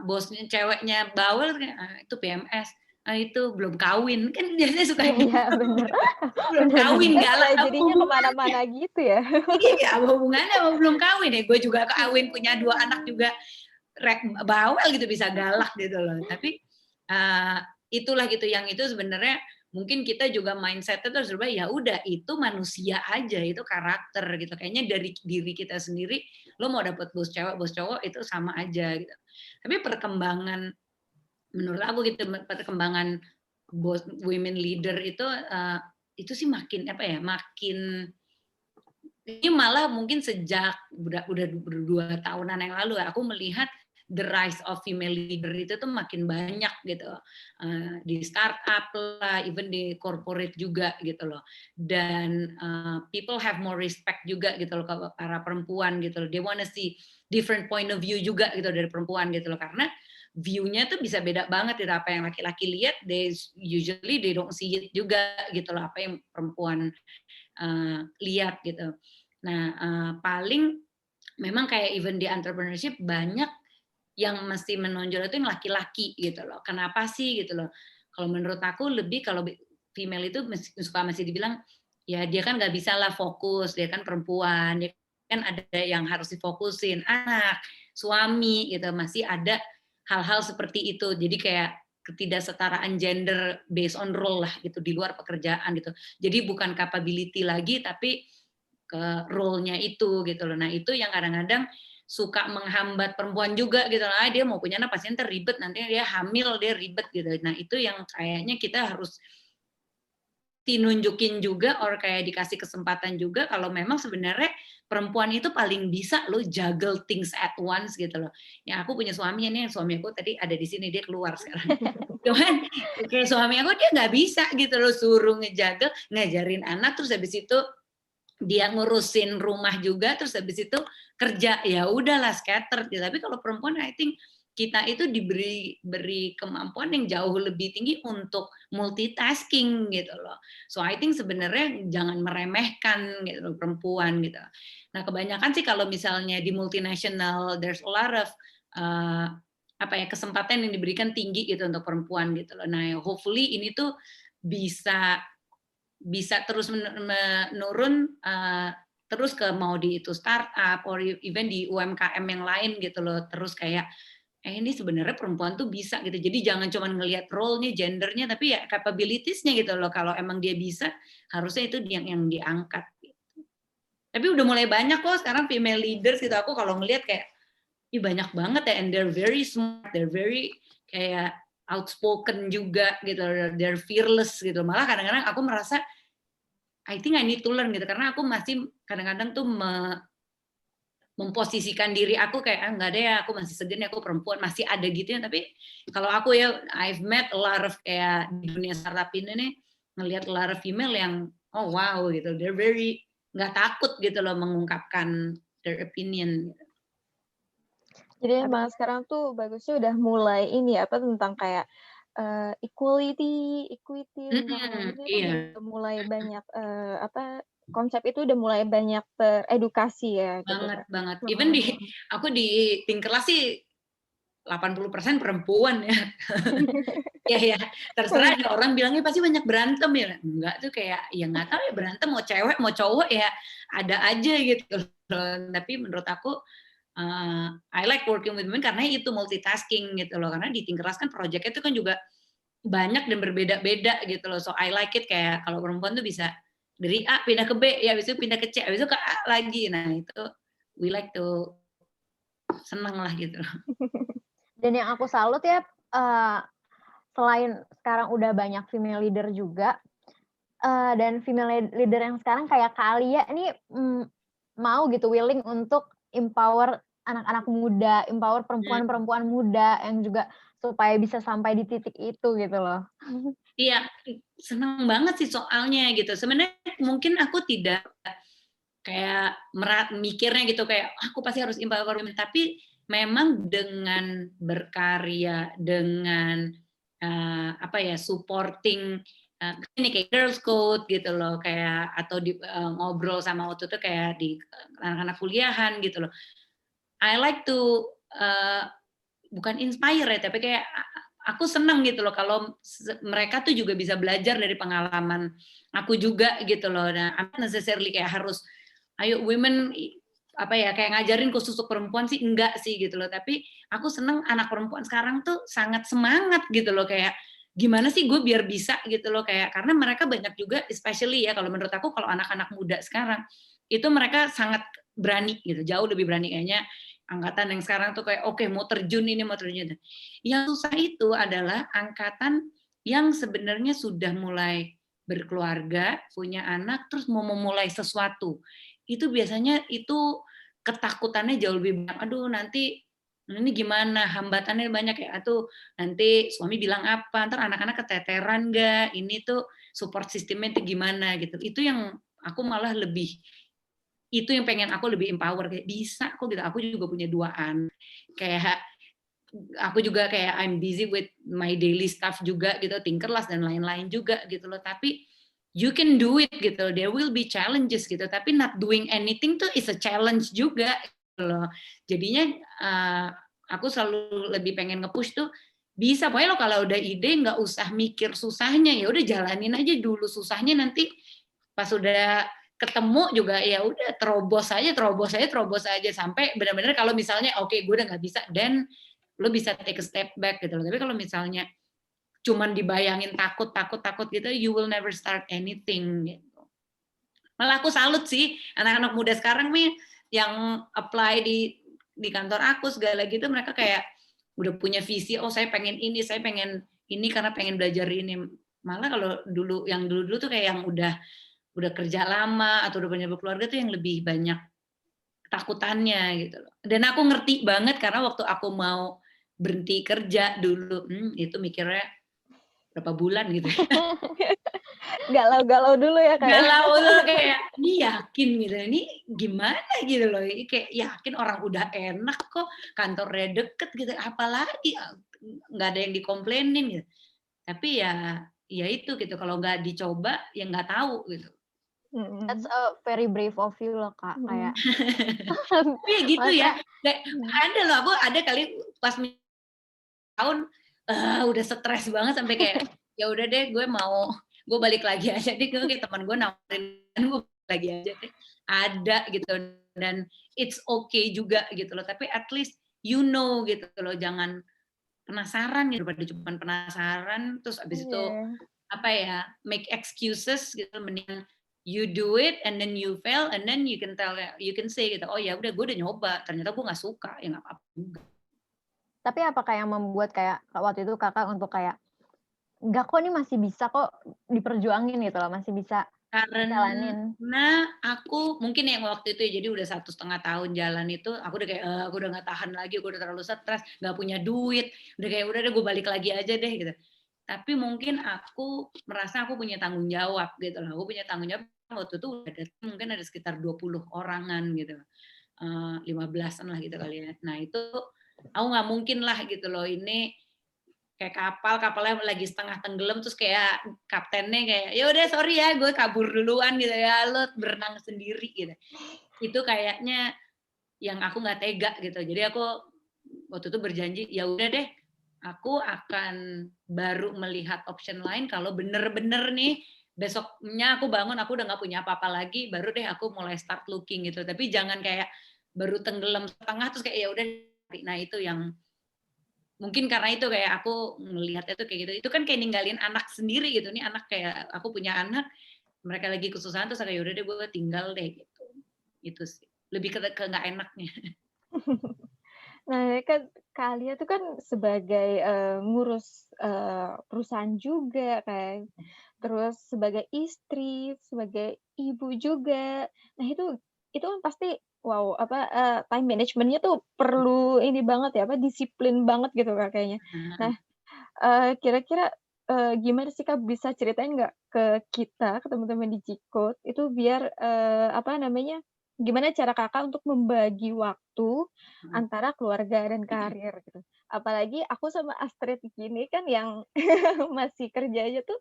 bosnya ceweknya bawel itu PMS, itu belum kawin, kan biasanya suka gitu. Iya, bener. Belum Bener kawin bener. galak, apa Jadinya hubungan kemana-mana gitu ya. iya, apa hubungannya sama belum kawin ya, gue juga kawin punya 2 anak juga bawel gitu, bisa galak gitu loh. Tapi itulah gitu, yang itu sebenarnya mungkin kita juga mindset-nya tuh harus berubah, ya udah itu manusia aja, itu karakter gitu. Kayaknya dari diri kita sendiri, lo mau dapet bos cowok itu sama aja gitu. Tapi perkembangan menurut aku gitu, perkembangan women leader itu sih makin apa ya, makin ini malah mungkin sejak udah 2 tahunan yang lalu aku melihat the rise of female leader itu tuh makin banyak gitu, di startup lah, even di corporate juga gitu loh. Dan people have more respect juga gitu loh ke para perempuan gitu loh. They wanna see different point of view juga gitu dari perempuan gitu loh, karena view-nya tuh bisa beda banget gitu, apa yang laki-laki lihat, they don't see it juga gitu loh, apa yang perempuan lihat gitu. Nah, paling memang kayak even di entrepreneurship banyak yang mesti menonjol itu yang laki-laki gitu loh. Kenapa sih gitu loh? Kalau menurut aku lebih kalau female itu suka masih dibilang ya dia kan nggak bisa lah fokus, dia kan perempuan, dia kan ada yang harus difokusin, anak, suami gitu, masih ada hal-hal seperti itu. Jadi kayak ketidaksetaraan gender based on role lah gitu di luar pekerjaan gitu. Jadi bukan capability lagi tapi ke role-nya itu gitu loh. Nah, itu yang kadang-kadang suka menghambat perempuan juga gitu. Nah, dia mau punya anak pasti ntar ribet, nanti dia hamil, dia ribet gitu. Nah, itu yang kayaknya kita harus tinunjukin juga or kayak dikasih kesempatan juga kalau memang sebenarnya perempuan itu paling bisa lo juggle things at once gitu loh. Ya aku punya suami ini, suami aku tadi ada di sini, dia keluar sekarang. Cuman kayak suami aku dia nggak bisa gitu loh, suruh ngejagel, ngajarin anak, terus habis itu dia ngurusin rumah juga, terus habis itu kerja, ya udahlah scatter. Tapi kalau perempuan I think kita itu diberi kemampuan yang jauh lebih tinggi untuk multitasking gitu loh. So I think sebenarnya jangan meremehkan gitu loh perempuan gitu. Nah, kebanyakan sih kalau misalnya di multinational there's a lot of apa ya, kesempatan yang diberikan tinggi gitu untuk perempuan gitu loh. Nah, hopefully ini tuh bisa terus menurun terus ke mau di itu startup or even di UMKM yang lain gitu loh, terus kayak ini sebenarnya perempuan tuh bisa gitu, jadi jangan cuma ngelihat role-nya, gendernya, tapi ya capabilities-nya gitu loh, kalau emang dia bisa harusnya itu yang diangkat gitu. Tapi udah mulai banyak kok sekarang female leaders gitu, aku kalau ngelihat kayak ih banyak banget ya, and they're very smart, they're very kayak outspoken juga gitu, they're fearless gitu, malah kadang-kadang aku merasa I think I need to learn gitu, karena aku masih kadang-kadang tuh memposisikan diri aku kayak enggak deh, aku masih segini, aku perempuan, masih ada gitu ya. Tapi kalau aku ya I've met a lot of kayak di dunia startup ini nih, ngelihat a lot of female yang oh wow gitu, they're very nggak takut gitu loh mengungkapkan their opinion. Jadi emang sekarang tuh bagusnya udah mulai ini ya, apa, tentang kayak, equality tentang gitu tuh Iya, udah mulai banyak, apa, konsep itu udah mulai banyak teredukasi ya gitu, banget Kak. banget. Mhm Even mhm. aku di Tinkerlast sih 80% perempuan ya. Ya ya, terserah ada orang bilangnya pasti banyak berantem ya. Enggak tuh kayak ya nggak tahu ya, berantem mau cewek mau cowok ya ada aja gitu loh. Tapi menurut aku I like working with women karena itu multitasking gitu loh. Karena di Tinkeras kan project-nya itu kan juga banyak dan berbeda-beda gitu loh. So I like it kayak kalau perempuan tuh bisa dari A pindah ke B, ya habis itu pindah ke C, habis itu ke A lagi. Nah, itu we like to seneng lah gitu. Dan yang aku salut ya, selain sekarang udah banyak female leader juga, dan female leader yang sekarang kayak Kak Alia ini, mau gitu willing untuk empower anak-anak muda, empower perempuan-perempuan muda yang juga supaya bisa sampai di titik itu gitu loh. Iya, seneng banget sih soalnya gitu. Sebenarnya mungkin aku tidak kayak mikirnya gitu kayak aku pasti harus empower women, tapi memang dengan berkarya, dengan apa ya supporting ini kayak girls code gitu loh kayak atau ngobrol sama waktu itu kayak di anak-anak kuliahan gitu loh. I like to bukan inspire ya, tapi kayak aku seneng gitu loh kalau mereka tuh juga bisa belajar dari pengalaman aku juga gitu loh. Nah, I'm not necessarily kayak harus ayo women apa ya kayak ngajarin khusus untuk perempuan sih enggak sih gitu loh. Tapi aku seneng anak perempuan sekarang tuh sangat semangat gitu loh kayak gimana sih gue biar bisa gitu loh kayak karena mereka banyak juga especially ya kalau menurut aku kalau anak-anak muda sekarang itu mereka sangat berani gitu jauh lebih berani kayaknya angkatan yang sekarang tuh kayak oke mau terjun ini mau terjun itu. Yang susah itu adalah angkatan yang sebenarnya sudah mulai berkeluarga, punya anak, terus mau memulai sesuatu. Itu biasanya itu ketakutannya jauh lebih banyak. Aduh nanti ini gimana, hambatannya banyak ya. Aduh nanti suami bilang apa, ntar anak-anak keteteran nggak, ini tuh support sistemnya itu gimana gitu. Itu yang aku malah lebih itu yang pengen aku lebih empower kayak bisa kok gitu aku juga punya 2 anak kayak aku juga kayak I'm busy with my daily stuff juga gitu Tinkerlast dan lain-lain juga gitu loh tapi you can do it gitu there will be challenges gitu tapi not doing anything tuh is a challenge juga gitu loh jadinya aku selalu lebih pengen nge-push tuh bisa pokoknya lo kalau udah ide nggak usah mikir susahnya ya udah jalanin aja dulu susahnya nanti pas udah ketemu juga ya udah terobos aja sampai benar-benar kalau misalnya oke gue udah nggak bisa dan lo bisa take a step back gitu loh tapi kalau misalnya cuman dibayangin takut gitu you will never start anything gitu malah aku salut sih anak-anak muda sekarang nih yang apply di kantor aku segala gitu mereka kayak udah punya visi oh saya pengen ini karena pengen belajar ini malah kalau dulu tuh kayak yang udah kerja lama atau udah punya keluarga tuh yang lebih banyak ketakutannya gitu loh. Dan aku ngerti banget karena waktu aku mau berhenti kerja dulu, itu mikirnya berapa bulan gitu. Galau-galau dulu ya Kak ya? Galau tuh kayak, ini yakin gitu, ini gimana gitu loh, ini kayak yakin orang udah enak kok, kantornya deket gitu, apalagi nggak ada yang dikomplainin gitu. Tapi ya itu gitu, kalau nggak dicoba ya nggak tahu gitu. That's a very brave of you loh Kak, kayak Tapi ya gitu ya, maksudnya kayak ada loh aku ada kali pas tahun, udah stres banget sampai kayak, ya udah deh gue balik lagi aja deh, kayak teman gue nawarin gue balik lagi aja deh. Ada gitu dan it's okay juga gitu loh, tapi at least you know gitu loh, jangan penasaran ya daripada cuma penasaran terus abis itu Iya. apa ya, make excuses gitu, mendingan you do it and then you fail and then you can say gitu, oh ya udah gue udah nyoba, ternyata gue nggak suka, ya nggak apa-apa juga. tapi apakah yang membuat kayak waktu itu Kakak untuk kayak, "Enggak kok, ini masih bisa kok diperjuangin," gitu loh, masih bisa jalanin? Karena aku mungkin yang waktu itu ya, jadi udah 1,5 tahun jalan itu, aku udah kayak, aku udah nggak tahan lagi, aku udah terlalu stres, nggak punya duit, udah kayak udah deh gue balik lagi aja deh gitu. Tapi mungkin aku merasa aku punya tanggung jawab gitu loh, aku punya tanggung jawab waktu itu ada mungkin ada sekitar 20 orangan gitu, 15-an lah gitu kali ya. Nah itu aku nggak mungkin lah gitu loh ini kayak kapalnya lagi setengah tenggelam terus kayak kaptennya kayak ya udah sorry ya gue kabur duluan gitu ya lo berenang sendiri gitu itu kayaknya yang aku nggak tega gitu jadi aku waktu itu berjanji ya udah deh aku akan baru melihat option lain kalau bener-bener nih besoknya aku bangun aku udah nggak punya apa-apa lagi baru deh aku mulai start looking gitu tapi jangan kayak baru tenggelam setengah terus kayak ya udah nah itu yang mungkin karena itu kayak aku melihatnya tuh kayak gitu. Itu kan kayak ninggalin anak sendiri gitu. Nih anak kayak aku punya anak, mereka lagi kesusahan terus kayak udah deh gue tinggal deh gitu. Itu sih. Lebih ke nggak enaknya. Nah, ya kan Kak Alia tuh kan sebagai, ngurus, perusahaan juga kan, terus sebagai istri, sebagai ibu juga. Nah itu kan pasti wow, apa, time management-nya tuh perlu ini banget ya, apa, disiplin banget gitu Kak kayaknya. Nah, Kira-kira, gimana sih Kak, bisa ceritain nggak ke kita, ke teman-teman di G-Code itu biar, apa namanya, gimana cara Kakak untuk membagi waktu Mhm. antara keluarga dan karir gitu? Apalagi aku sama Astrid gini kan yang masih kerja aja tuh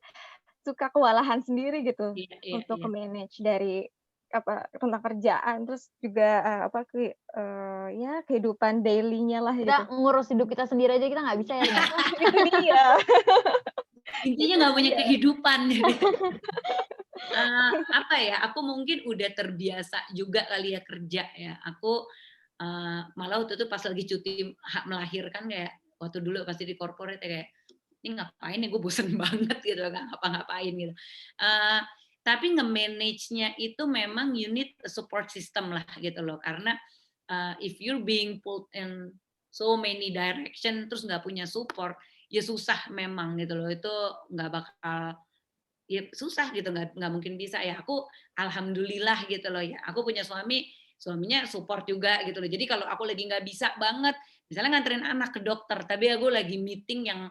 suka kewalahan sendiri gitu Iya iya untuk iya. manage dari apa, tentang kerjaan terus juga, apa, ya kehidupan daily-nya lah gitu. Kita ngurus hidup kita sendiri aja kita nggak bisa ya, Rin, ya? Itu dia. Intinya Itu nggak punya dia. kehidupan jadi, apa ya, aku mungkin udah terbiasa juga kali ya kerja ya. Aku, malah waktu itu pas lagi cuti hak melahirkan kayak waktu dulu pasti di corporate ya kayak, "Ini ngapain ya, gue bosen banget," gitu, nggak ngapa-ngapain gitu. Eee, tapi nge-manage-nya itu memang you need a support system lah gitu loh, karena, if you're being pulled in so many direction terus nggak punya support, ya susah memang gitu loh, itu nggak bakal ya susah gitu, nggak mungkin bisa ya. Aku alhamdulillah gitu loh ya, aku punya suami, suaminya support juga gitu loh. Jadi kalau aku lagi nggak bisa banget, misalnya nganterin anak ke dokter, tapi aku lagi meeting yang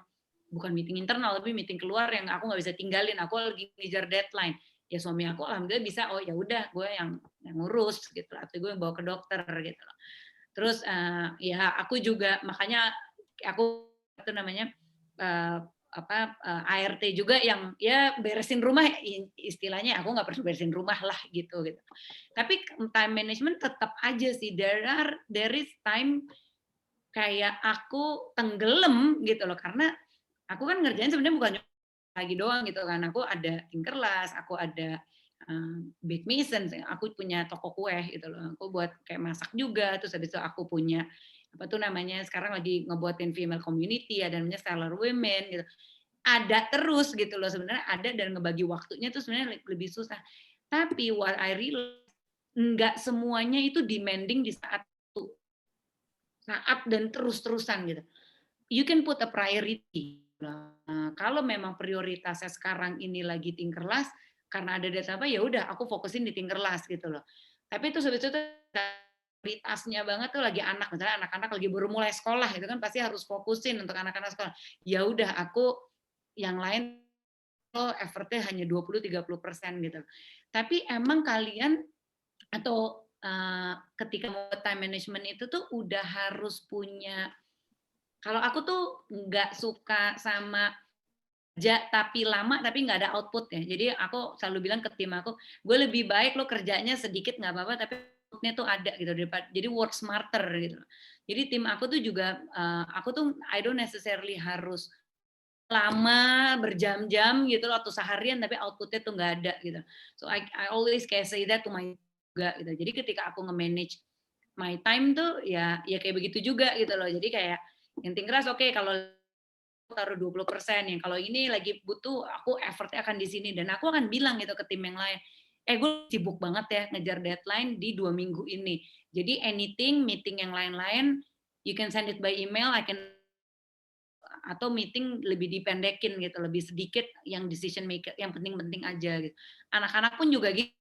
bukan meeting internal, tapi meeting keluar yang aku nggak bisa tinggalin, aku lagi ngejar deadline. Ya suami aku alhamdulillah bisa, oh ya udah gue yang ngurus gitu, atau gue yang bawa ke dokter gitu loh. Terus, ya aku juga makanya aku itu namanya, eee, apa, ART juga yang ya beresin rumah istilahnya aku nggak pernah beresin rumah lah gitu gitu. Tapi time management tetap aja sih there is time kayak aku tenggelam gitu loh, karena aku kan ngerjain sebenarnya bukan lagi doang gitu kan, aku ada Tinkerlast, aku ada, Bake Mason, aku punya toko kue gitu loh, aku buat kayak masak juga, terus habis itu aku punya, apa tuh namanya, sekarang lagi ngebuatin female community, ada namanya Stellar Women gitu. Ada terus gitu loh, sebenarnya ada dan ngebagi waktunya tuh sebenarnya lebih susah. Tapi what I realize, enggak semuanya itu demanding di saat dan terus-terusan gitu. You can put a priority. Nah, kalau memang prioritasnya sekarang ini lagi Tinkerlast, karena ada data apa, ya udah aku fokusin di Tinkerlast gitu loh. Tapi itu sebetulnya prioritasnya banget tuh lagi anak, misalnya anak-anak lagi baru mulai sekolah itu kan pasti harus fokusin untuk anak-anak sekolah. Ya udah aku yang lain effortnya hanya 20-30% gitu. Tapi emang kalian atau ketika mau time management itu tuh udah harus punya kalau aku tuh nggak suka sama kerja tapi lama tapi nggak ada output ya. Jadi aku selalu bilang ke tim aku, gue lebih baik lo kerjanya sedikit nggak apa-apa tapi outputnya tuh ada gitu daripada jadi work smarter gitu. Jadi tim aku tuh juga aku tuh I don't necessarily harus lama berjam-jam gitu loh atau seharian tapi outputnya tuh nggak ada gitu. So I always kayak say that to my juga gitu. Jadi ketika aku nge-manage my time tuh ya kayak begitu juga gitu loh. Jadi kayak yang keras oke kalau taruh 20%, yang kalau ini lagi butuh aku effort-nya akan di sini dan aku akan bilang gitu ke tim yang lain, gue sibuk banget ya ngejar deadline di 2 minggu ini. Jadi anything, meeting yang lain-lain, you can send it by email, I can atau meeting lebih dipendekin gitu, lebih sedikit yang decision maker, yang penting-penting aja gitu. Anak-anak pun juga gitu,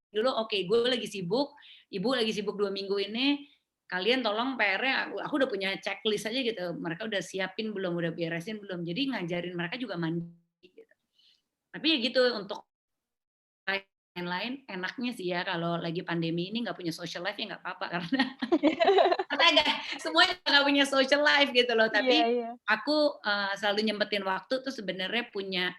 dulu oke, gue lagi sibuk, ibu lagi sibuk 2 minggu ini, kalian tolong PR-nya, aku udah punya checklist aja gitu, mereka udah siapin belum, udah beresin belum, jadi ngajarin mereka juga mandi gitu. Tapi ya gitu, untuk lain-lain enaknya sih ya kalau lagi pandemi ini nggak punya social life ya nggak apa-apa karena karena nggak semuanya nggak punya social life gitu loh. Iya Tapi iya. aku selalu nyempetin waktu tuh sebenarnya punya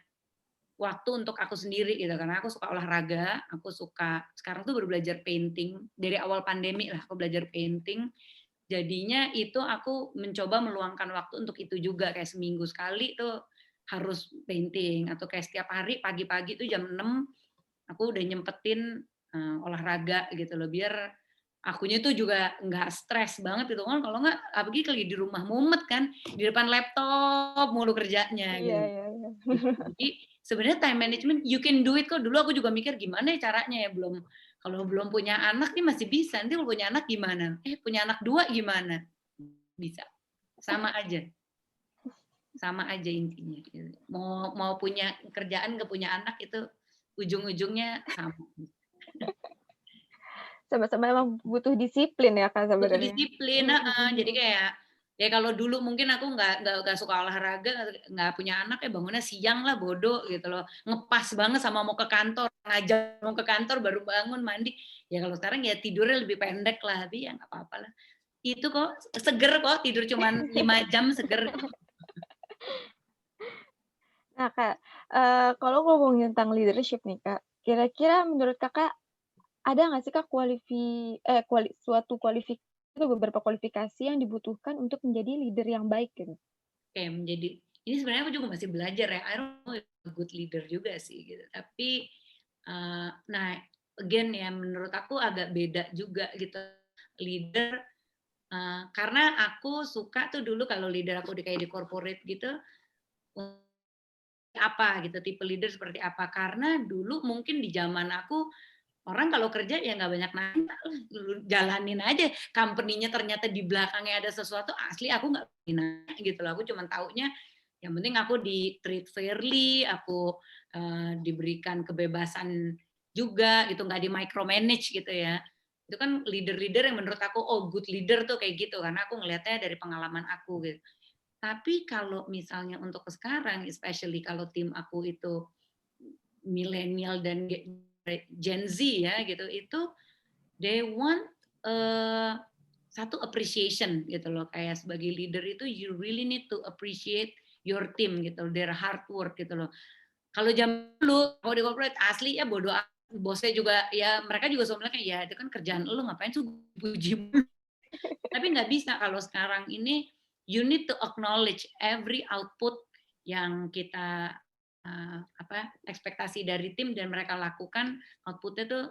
waktu untuk aku sendiri gitu karena aku suka olahraga, aku suka sekarang tuh baru belajar painting dari awal pandemi lah aku belajar painting. Jadinya itu aku mencoba meluangkan waktu untuk itu juga kayak seminggu sekali tuh harus painting atau kayak setiap hari pagi-pagi tuh jam 6 aku udah nyempetin olahraga gitu loh biar akunya tuh juga nggak stres banget gitu kan kalau nggak apalagi lagi di rumah mumet kan di depan laptop mulu kerjanya Iya gitu. iya iya. Jadi sebenarnya time management you can do it kok. Dulu aku juga mikir gimana ya caranya ya belum kalau belum punya anak nih masih bisa. Nanti kalau punya anak gimana? Punya anak dua gimana? Bisa. Sama aja. Sama aja intinya. Mau mau punya kerjaan nggak punya anak itu ujung-ujungnya sama. Sama-sama emang butuh disiplin ya Kak Butuh sebenarnya. disiplin, Mhm heeh. Jadi mhm. kayak Ya kalau dulu mungkin aku nggak suka olahraga, nggak punya anak, ya bangunnya siang lah, bodoh gitu loh. Ngepas banget sama mau ke kantor, ngajak mau ke kantor baru bangun mandi. Ya kalau sekarang ya tidurnya lebih pendek lah, tapi ya nggak apa-apa lah. Itu kok seger kok, tidur cuman 5 jam seger kok. Nah, Kak, kalau ngomongin tentang leadership nih, Kak, kira-kira menurut Kakak ada nggak sih, Kak, suatu kualifikasi atau beberapa kualifikasi yang dibutuhkan untuk menjadi leader yang baik gitu? Kayak menjadi ini sebenarnya aku juga masih belajar ya, I don't know if a good leader juga sih gitu. Tapi, nah again ya menurut aku agak beda juga gitu leader, karena aku suka tuh dulu kalau leader aku kayak di corporate gitu, apa gitu, tipe leader seperti apa. Karena dulu mungkin di zaman aku, orang kalau kerja ya nggak banyak nanya, lu jalanin aja. Company-nya ternyata di belakangnya ada sesuatu, asli aku nggak nanya gitu loh. Aku cuma taunya yang penting aku di-treat fairly, aku diberikan kebebasan juga gitu, nggak di-micromanage gitu ya. Itu kan leader-leader yang menurut aku, oh good leader tuh kayak gitu, karena aku ngelihatnya dari pengalaman aku gitu. Tapi kalau misalnya untuk sekarang, especially kalau tim aku itu milenial dan Gen Z ya gitu, itu they want satu appreciation gitu loh, kayak sebagai leader itu you really need to appreciate your team gitu, their hard work gitu loh. Kalau zaman dulu kalau di corporate asli ya bodo amat, bosnya juga ya mereka juga selalu bilang kayak ya itu kan kerjaan lu ngapain tuh puji mulu. Tapi nggak bisa kalau sekarang ini you need to acknowledge every output yang kita ekspektasi dari tim dan mereka lakukan outputnya tuh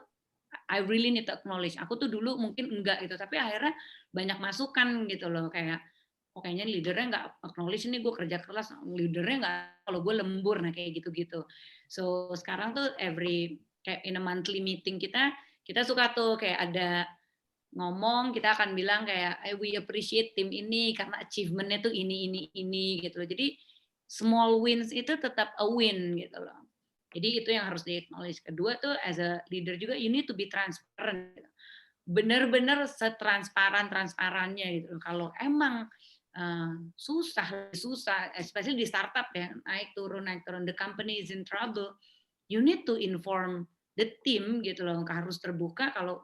I really need to acknowledge. Aku tuh dulu mungkin enggak gitu, tapi akhirnya banyak masukan gitu loh kayak oh kayaknya leadernya nggak acknowledge nih gue kerja keras, leadernya nggak kalau gue lembur, nah kayak gitu-gitu. So sekarang tuh every kayak in a monthly meeting kita suka tuh kayak ada ngomong, kita akan bilang kayak we appreciate tim ini karena achievement-nya tuh ini gitu loh. Jadi small wins itu tetap a win gitu loh. Jadi itu yang harus di-acknowledge. Kedua tuh as a leader juga you need to be transparent. Gitu. Bener-bener setransparan-transparannya gitu loh. Kalau emang susah, especially di startup ya, naik turun, the company is in trouble, you need to inform the team gitu loh, harus terbuka kalau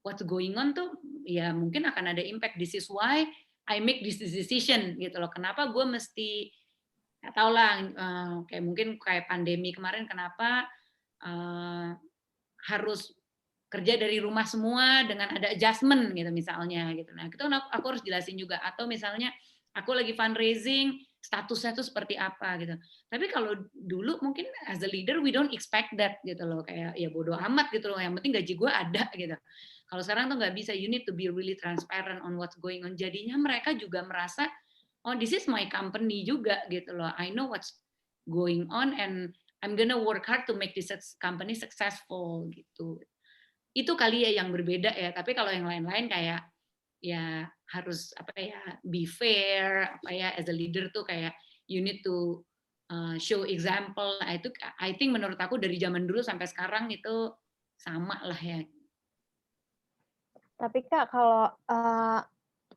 what's going on tuh ya mungkin akan ada impact. This is why I make this decision gitu loh. Kenapa gue mesti nggak tahu lah kayak mungkin kayak pandemi kemarin kenapa harus kerja dari rumah semua dengan ada adjustment gitu misalnya gitu. Nah, itu aku harus jelasin juga atau misalnya aku lagi fundraising, statusnya tuh seperti apa gitu. Tapi kalau dulu mungkin as a leader we don't expect that gitu loh kayak ya bodo amat gitu loh, yang penting gaji gue ada gitu. Kalau sekarang tuh nggak bisa, you need to be really transparent on what's going on. Jadinya mereka juga merasa oh this is my company juga gitu loh. I know what's going on and I'm gonna work hard to make this company successful gitu. Itu kali ya yang berbeda ya, tapi kalau yang lain-lain kayak ya harus apa ya, be fair, apa ya, as a leader tuh kayak you need to show example. Nah, itu I think menurut aku dari zaman dulu sampai sekarang itu sama lah ya. Tapi Kak, kalau,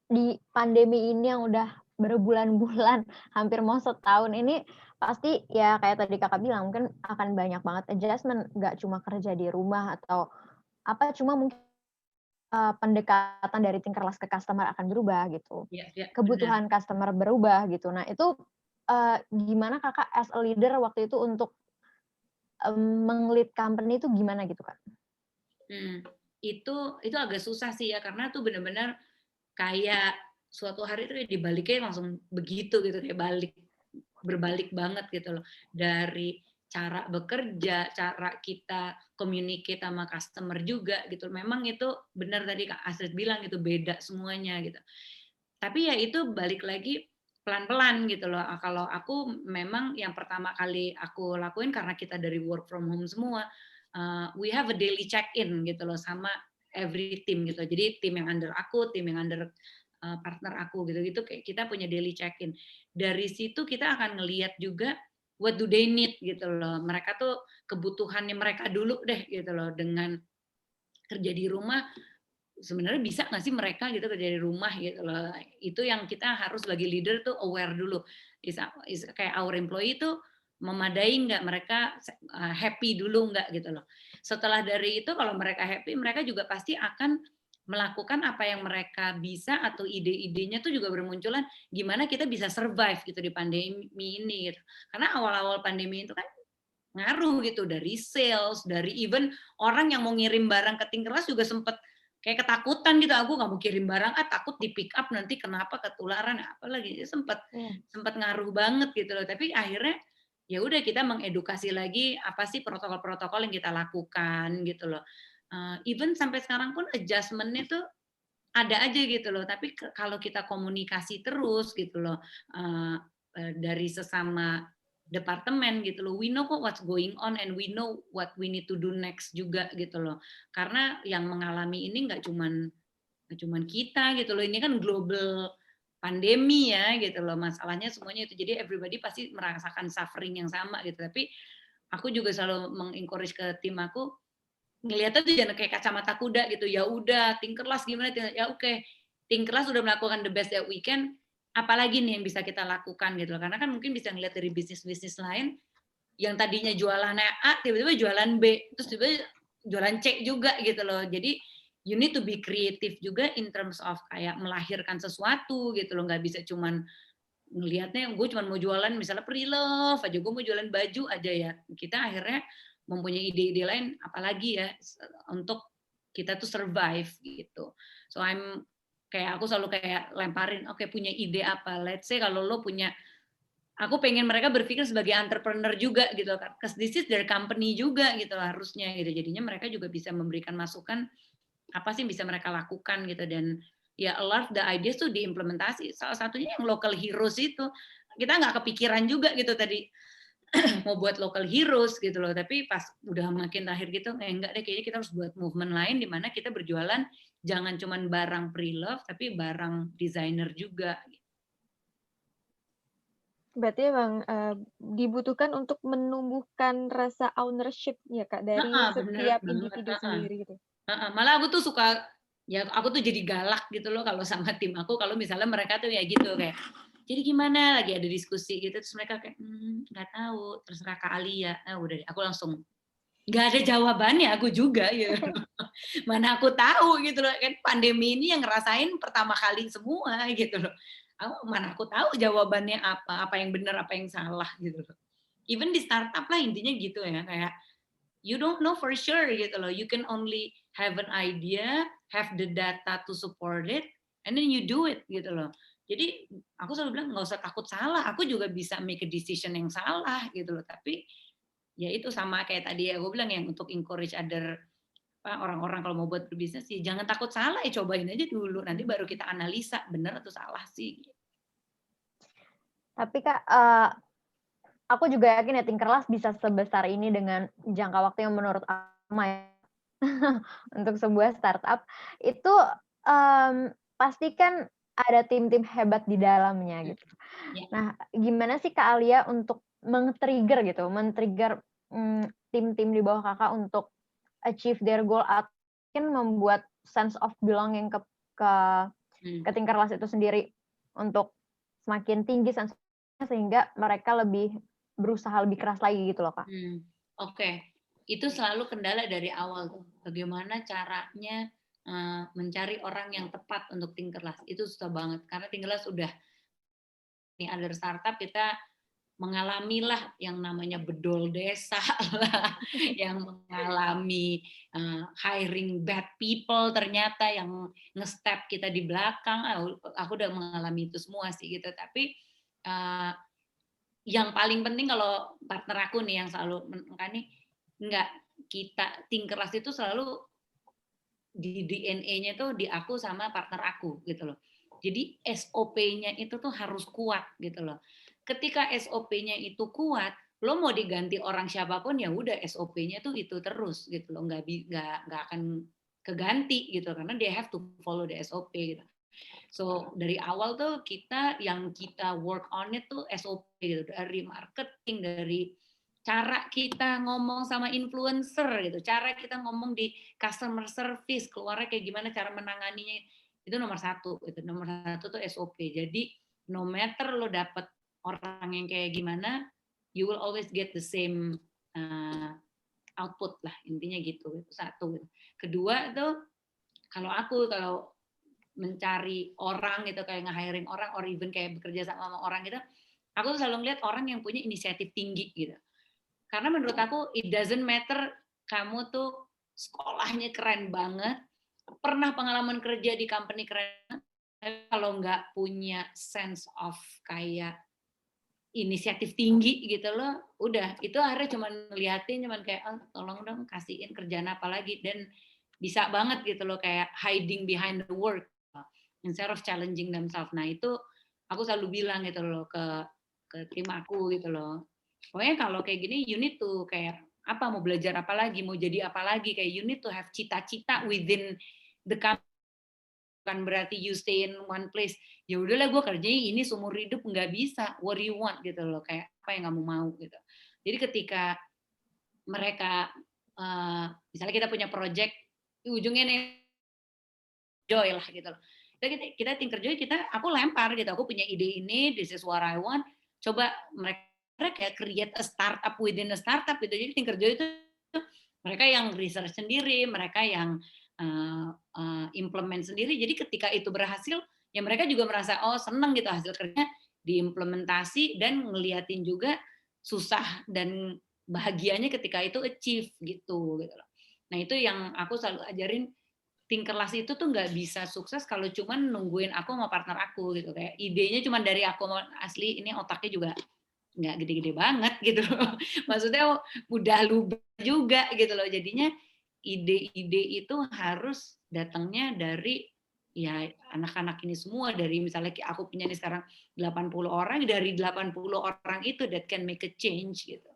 di pandemi ini yang udah berbulan-bulan, hampir mau setahun ini, pasti ya kayak tadi Kakak bilang, mungkin akan banyak banget adjustment, nggak cuma kerja di rumah atau apa, cuma mungkin, pendekatan dari tingkah ke customer akan berubah gitu. Iya iya, benar. Kebutuhan customer berubah gitu. Nah itu, gimana Kakak as a leader waktu itu untuk, meng-lead company itu gimana gitu, Kak? Hmm, itu agak susah sih ya, karena tuh benar-benar kayak suatu hari itu dibaliknya langsung begitu gitu, kayak berbalik banget gitu loh. Dari cara bekerja, cara kita communicate sama customer juga gitu. Memang itu benar tadi Kak Astrid bilang itu beda semuanya gitu. Tapi ya itu balik lagi pelan-pelan gitu loh. Kalau aku memang yang pertama kali aku lakuin karena kita dari work from home semua, we have a daily check-in gitu loh sama every team gitu. Jadi tim yang under aku, tim yang under partner aku gitu-gitu kayak kita punya daily check-in. Dari situ kita akan ngelihat juga what do they need gitu loh. Mereka tuh kebutuhannya mereka dulu deh gitu loh dengan kerja di rumah sebenarnya bisa nggak sih mereka gitu kerja dari rumah gitu loh. Itu yang kita harus sebagai leader tuh aware dulu. Kayak our employee itu memadai nggak, mereka happy dulu nggak gitu loh. Setelah dari itu kalau mereka happy, mereka juga pasti akan melakukan apa yang mereka bisa, atau ide-idenya tuh juga bermunculan gimana kita bisa survive gitu di pandemi ini gitu. Karena awal-awal pandemi itu kan ngaruh gitu, dari sales, dari even orang yang mau ngirim barang ke Tinkerlast juga sempet kayak ketakutan gitu, aku nggak mau kirim barang, takut di pick up nanti kenapa ketularan, apalagi sempet Iya. sempet ngaruh banget gitu loh. Tapi akhirnya ya udah kita mengedukasi lagi apa sih protokol-protokol yang kita lakukan gitu loh. Even sampai sekarang pun adjustment-nya tuh ada aja gitu loh. Tapi kalau kita komunikasi terus gitu loh, dari sesama departemen gitu loh, we know kok what's going on and we know what we need to do next juga gitu loh. Karena yang mengalami ini nggak cuman kita gitu loh, ini kan global pandemi ya gitu loh, masalahnya semuanya itu. Jadi everybody pasti merasakan suffering yang sama gitu. Tapi aku juga selalu meng-encourage ke tim aku, ngelihatnya tuh jangan kayak kacamata kuda gitu, ya udah Tinkerlast gimana, ya oke, Tinkerlast udah melakukan the best that we can, apalagi nih yang bisa kita lakukan gitu loh. Karena kan mungkin bisa ngelihat dari bisnis-bisnis lain, yang tadinya jualannya A, tiba-tiba jualan B, terus tiba-tiba jualan C juga gitu loh. Jadi you need to be creative juga in terms of kayak melahirkan sesuatu gitu loh, nggak bisa cuman ngelihatnya gue cuma mau jualan misalnya pre-love aja, gue mau jualan baju aja ya. Kita akhirnya mempunyai ide-ide lain, apalagi ya untuk kita tuh survive gitu. So aku selalu kayak lemparin, oke, punya ide apa? Let's say kalau lo punya, aku pengen mereka berpikir sebagai entrepreneur juga gitu kan. Because this is their company juga gitu harusnya gitu. Jadinya mereka juga bisa memberikan masukan apa sih yang bisa mereka lakukan gitu. Dan ya a lot of the ideas tuh diimplementasi. Salah satunya yang local heroes itu. Kita nggak kepikiran juga gitu tadi mau buat local heroes gitu loh. Tapi pas udah makin terakhir gitu, enggak deh, kayaknya kita harus buat movement lain di mana kita berjualan jangan cuman barang pre-love tapi barang designer juga. Berarti emang, dibutuhkan untuk menumbuhkan rasa ownership ya, Kak, dari Heeh, bener setiap banget, individu heeh. sendiri gitu? Heeh, malah aku tuh suka, ya aku tuh jadi galak gitu loh kalau sama tim aku, kalau misalnya mereka tuh ya gitu kayak, "Jadi gimana?" Lagi ada diskusi gitu, terus mereka kayak, nggak tahu, terserah Kak Alia." Udah deh, aku langsung, nggak ada jawabannya aku juga gitu. Mana aku tahu gitu loh, kan pandemi ini yang ngerasain pertama kali semua gitu loh. Mana aku tahu jawabannya apa yang benar, apa yang salah gitu loh. Even di startup lah intinya gitu ya, kayak you don't know for sure gitu loh. You can only have an idea, have the data to support it, and then you do it gitu loh. Jadi aku selalu bilang nggak usah takut salah. Aku juga bisa make a decision yang salah gitu loh. Tapi ya itu sama kayak tadi aku bilang yang untuk encourage other orang-orang kalau mau buat berbisnis sih jangan takut salah, ya cobain aja dulu. Nanti baru kita analisa benar atau salah sih. Tapi Kak, aku juga yakin ya Tinkerlast bisa sebesar ini dengan jangka waktu yang menurut lama ya. Untuk sebuah startup itu, pasti kan ada tim-tim hebat di dalamnya gitu. Ya. Nah, gimana sih Kak Alia untuk men-trigger, tim-tim di bawah Kakak untuk achieve their goal atau mungkin membuat sense of belonging ke ke Tinkerlast itu sendiri untuk semakin tinggi sense-nya sehingga mereka berusaha lebih keras lagi gitu loh, Kak? Oke. Itu selalu kendala dari awal tuh. Bagaimana caranya mencari orang yang tepat untuk Tinkerlast. Itu susah banget karena Tinkerlast udah nih other startup kita mengalamilah yang namanya bedol desa lah, yang mengalami hiring bad people ternyata yang nge-step kita di belakang. Aku udah mengalami itu semua sih gitu. Tapi yang paling penting kalau partner aku nih yang selalu nih, enggak, kita Tinkerlast itu selalu di DNA-nya tuh di aku sama partner aku gitu loh. Jadi SOP-nya itu tuh harus kuat gitu loh. Ketika SOP-nya itu kuat, lo mau diganti orang siapapun ya udah SOP-nya tuh itu terus gitu loh, nggak akan keganti gitu karena they have to follow the SOP gitu. So dari awal tuh kita work on it tuh SOP gitu, dari marketing, dari cara kita ngomong sama influencer gitu, cara kita ngomong di customer service, keluarnya kayak gimana, cara menanganinya, itu nomor satu. Itu nomor satu tuh SOP. Jadi no matter lo dapet orang yang kayak gimana, you will always get the same output lah, intinya gitu. Itu satu. Kedua tuh kalau mencari orang gitu, kayak nge-hiring orang, or even kayak bekerja sama orang gitu, aku tuh selalu ngeliat orang yang punya inisiatif tinggi gitu. Karena menurut aku it doesn't matter kamu tuh sekolahnya keren banget, pernah pengalaman kerja di company keren, tapi kalau nggak punya sense of kayak inisiatif tinggi gitu loh, udah itu akhirnya cuman ngeliatin, cuman kayak oh, tolong dong kasihin kerjaan apa lagi, dan bisa banget gitu loh kayak hiding behind the work instead of challenging themselves. Nah itu aku selalu bilang gitu loh ke tim aku gitu loh. Pokoknya kalau kayak gini you need to kayak apa, mau belajar apa lagi, mau jadi apa lagi, kayak you need to have cita-cita within the company. Bukan berarti you stay in one place, ya udahlah gue kerjanya ini seumur hidup, nggak bisa. What do you want gitu loh, kayak apa yang kamu mau gitu. Jadi ketika mereka misalnya kita punya project, ujungnya nih joy lah gitu loh. Kita Tinker Joy, aku lempar gitu, aku punya ide ini, this is what I want, coba mereka kayak create a startup within a startup gitu. Jadi Tinker Joy itu mereka yang research sendiri, mereka yang implement sendiri. Jadi ketika itu berhasil, ya mereka juga merasa oh seneng gitu hasil kerjanya diimplementasi, dan ngeliatin juga susah dan bahagianya ketika itu achieve gitu. Nah itu yang aku selalu ajarin, Tinkerlas itu tuh nggak bisa sukses kalau cuman nungguin aku sama partner aku gitu, kayak idenya cuma dari aku, asli ini otaknya juga nggak gede-gede banget gitu loh. Maksudnya udah luber juga gitu loh. Jadinya ide-ide itu harus datangnya dari ya anak-anak ini semua, dari misalnya aku punya nih sekarang 80 orang, dari 80 orang itu that can make a change gitu.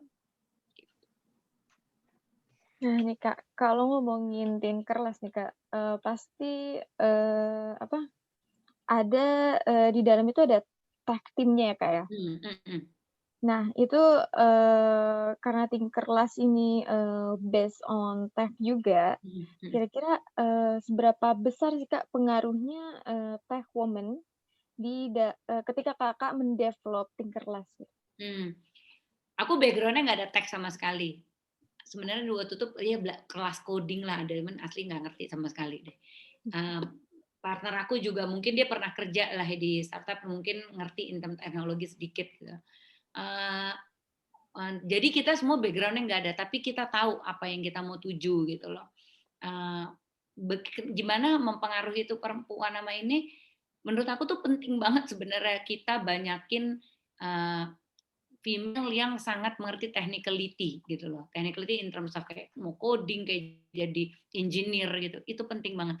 Nah nih Kak, kalau ngomongin Tinkerlast nih Kak, pasti, apa, ada, di dalam itu ada tag team-nya ya Kak ya? Nah itu, karena Tinkerlast ini, based on tag juga, kira-kira, seberapa besar sih Kak pengaruhnya, tag woman ketika Kakak mendevelop Tinkerlast gitu? Aku background-nya nggak ada tag sama sekali. Sebenarnya waktu itu ya kelas coding lah, ada, cuman asli nggak ngerti sama sekali deh. Partner aku juga mungkin dia pernah kerja lah di startup, mungkin ngerti tentang teknologi sedikit gitu. Jadi kita semua background-nya nggak ada, tapi kita tahu apa yang kita mau tuju gitu loh. Gimana mempengaruhi itu perempuan nama ini? Menurut aku tuh penting banget sebenarnya kita banyakin female yang sangat mengerti technicality gitu loh. Technicality in terms of kayak mau coding, kayak jadi engineer gitu. Itu penting banget.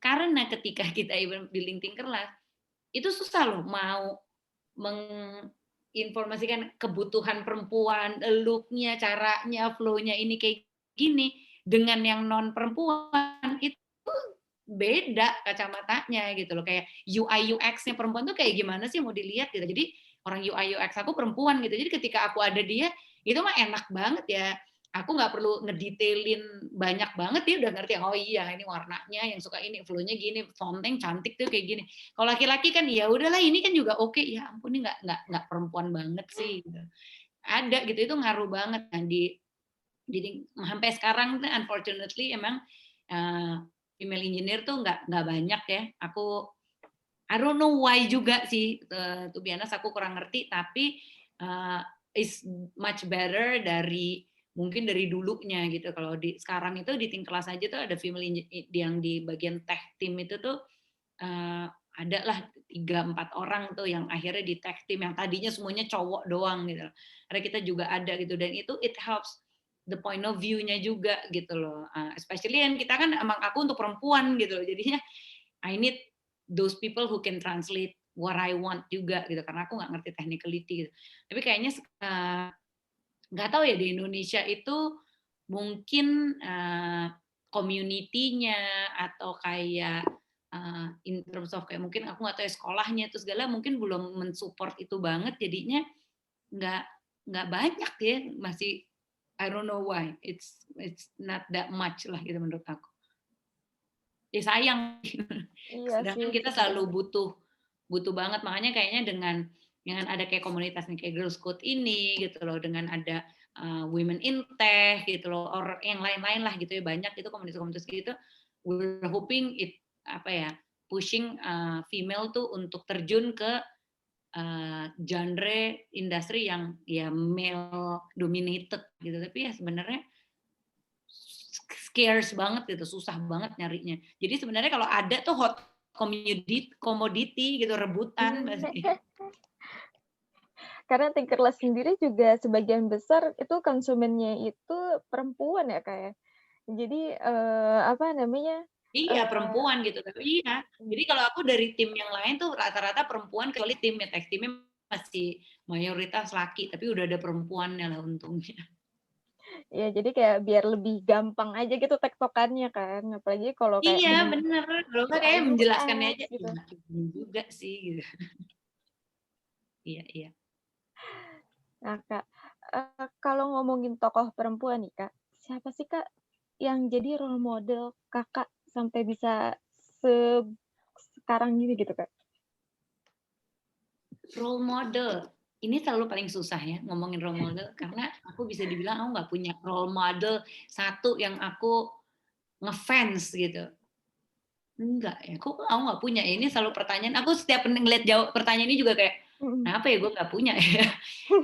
Karena ketika kita even building Tinkerlast, itu susah loh mau menginformasikan kebutuhan perempuan, look-nya, caranya, flow-nya ini kayak gini dengan yang non perempuan, itu beda kacamatanya gitu loh. Kayak UI UX-nya perempuan tuh kayak gimana sih mau dilihat gitu. Jadi orang UI UX aku perempuan gitu. Jadi ketika aku ada dia, itu mah enak banget ya. Aku nggak perlu ngedetailin banyak banget, dia udah ngerti, oh iya ini warnanya yang suka ini, flow-nya gini, fontnya cantik tuh kayak gini. Kalau laki-laki kan ya udahlah ini kan juga oke, ya ampun ini nggak perempuan banget sih gitu. Ada gitu, itu ngaruh banget kan jadi sampai sekarang unfortunately emang female engineer tuh nggak banyak ya. I don't know why juga sih, to be honest aku kurang ngerti, tapi is much better mungkin dari dulunya gitu. Kalau sekarang itu di tim kelas aja tuh ada female yang di bagian tech team itu tuh ada lah 3-4 orang tuh yang akhirnya di tech team, yang tadinya semuanya cowok doang gitu. Karena kita juga ada gitu, dan itu it helps the point of view-nya juga gitu loh. Especially yang kita kan emang aku untuk perempuan gitu loh. Jadinya I need those people who can translate what I want juga gitu, karena aku nggak ngerti technicality gitu. Tapi kayaknya nggak tahu ya di Indonesia itu mungkin community-nya atau kayak in terms of kayak mungkin aku nggak tahu ya sekolahnya itu segala mungkin belum mensupport itu banget, jadinya nggak nggak banyak ya, masih I don't know why it's not that much lah gitu menurut aku. Ya sayang, Iya sih sedangkan kita selalu sebenarnya. butuh banget, makanya kayaknya dengan ada kayak komunitas nih kayak Girls Code ini gitu loh, dengan ada Women in Tech gitu loh, or yang lain-lain lah gitu ya, banyak itu komunitas-komunitas gitu. We're hoping it apa ya, pushing female tuh untuk terjun ke genre industri yang ya male dominated gitu, tapi ya sebenarnya scarce banget gitu, susah banget nyarinya. Jadi sebenarnya kalau ada tuh hot commodity gitu, rebutan pasti. Karena Tinkerlust sendiri juga sebagian besar itu konsumennya itu perempuan ya, Kak, ya. Jadi, apa namanya, Iya, eee perempuan gitu, tapi iya. Jadi kalau aku dari tim yang lain tuh rata-rata perempuan, kecuali timnya, tag timnya masih mayoritas laki, tapi udah ada perempuannya lah untungnya. ya jadi kayak biar lebih gampang aja gitu tektokannya kan, apalagi kalau kayak Iya, bener-bener bener. Kalau you nggak kayak are menjelaskannya US aja, gitu. iya juga sih gitu. Iya, iya. Nah, Kak, kalau ngomongin tokoh perempuan nih, Kak, siapa sih, Kak, yang jadi role model Kakak sampai bisa se sekarang gini gitu, Kak? Role model, ini selalu paling susah ya ngomongin role model, karena aku bisa dibilang aku nggak punya role model satu yang aku ngefans gitu. Enggak ya, aku nggak punya ya, ini selalu pertanyaan, aku setiap ngeliat jawab pertanyaan ini juga kayak, Mhm. kenapa ya gue nggak punya ya.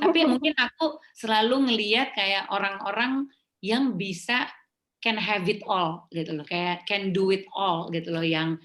Tapi mungkin aku selalu ngeliat kayak orang-orang yang bisa can have it all gitu loh, kayak can do it all gitu loh, yang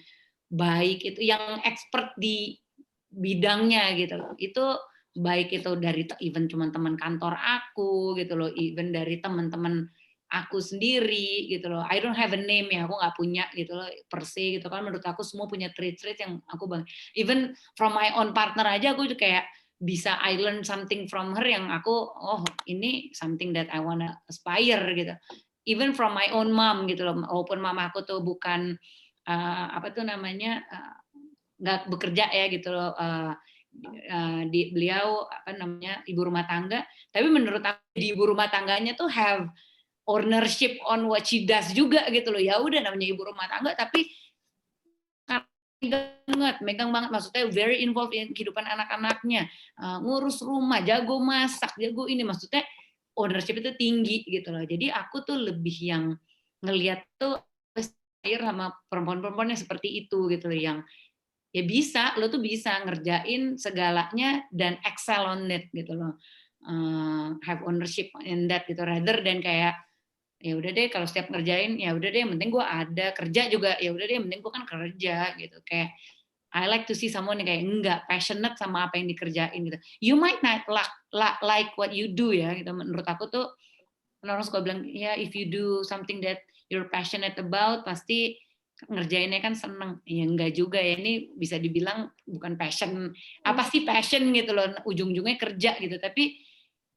baik itu, yang expert di bidangnya gitu loh. Itu baik itu dari even cuman teman kantor aku gitu loh, even dari teman-teman aku sendiri gitu loh. I don't have a name ya, aku nggak punya gitu loh per se gitu kan. Menurut aku semua punya trait-trait yang aku bang. Even from my own partner aja aku juga kayak bisa I learn something from her yang aku oh ini something that I wanna aspire gitu. Even from my own mom gitu loh. Walaupun mama aku tuh bukan apa tuh namanya nggak bekerja ya gitu loh, di beliau apa namanya ibu rumah tangga, tapi menurut aku di ibu rumah tangganya tuh have ownership on what she does juga gitu loh. Ya udah namanya ibu rumah tangga tapi megang banget, maksudnya very involved in kehidupan anak-anaknya, ngurus rumah, jago masak, jago ini, maksudnya ownership itu tinggi gitu loh. Jadi aku tuh lebih yang ngelihat tuh sama perempuan-perempuan yang seperti itu gitu loh, yang ya bisa, lo tuh bisa ngerjain segalanya dan excel on it gitu loh. Have ownership in that gitu, rather than kayak ya udah deh kalau setiap ngerjain ya udah deh yang penting gue ada kerja juga ya udah deh yang penting gue kan kerja gitu, kayak I like to see someone yang kayak enggak passionate sama apa yang dikerjain gitu. You might not like what you do ya gitu. Menurut aku tuh orang suka bilang ya if you do something that you're passionate about pasti ngerjainnya kan seneng. Ya enggak juga ya, ini bisa dibilang bukan passion. Apa Mhm. sih passion gitu loh, ujung-ujungnya kerja gitu, tapi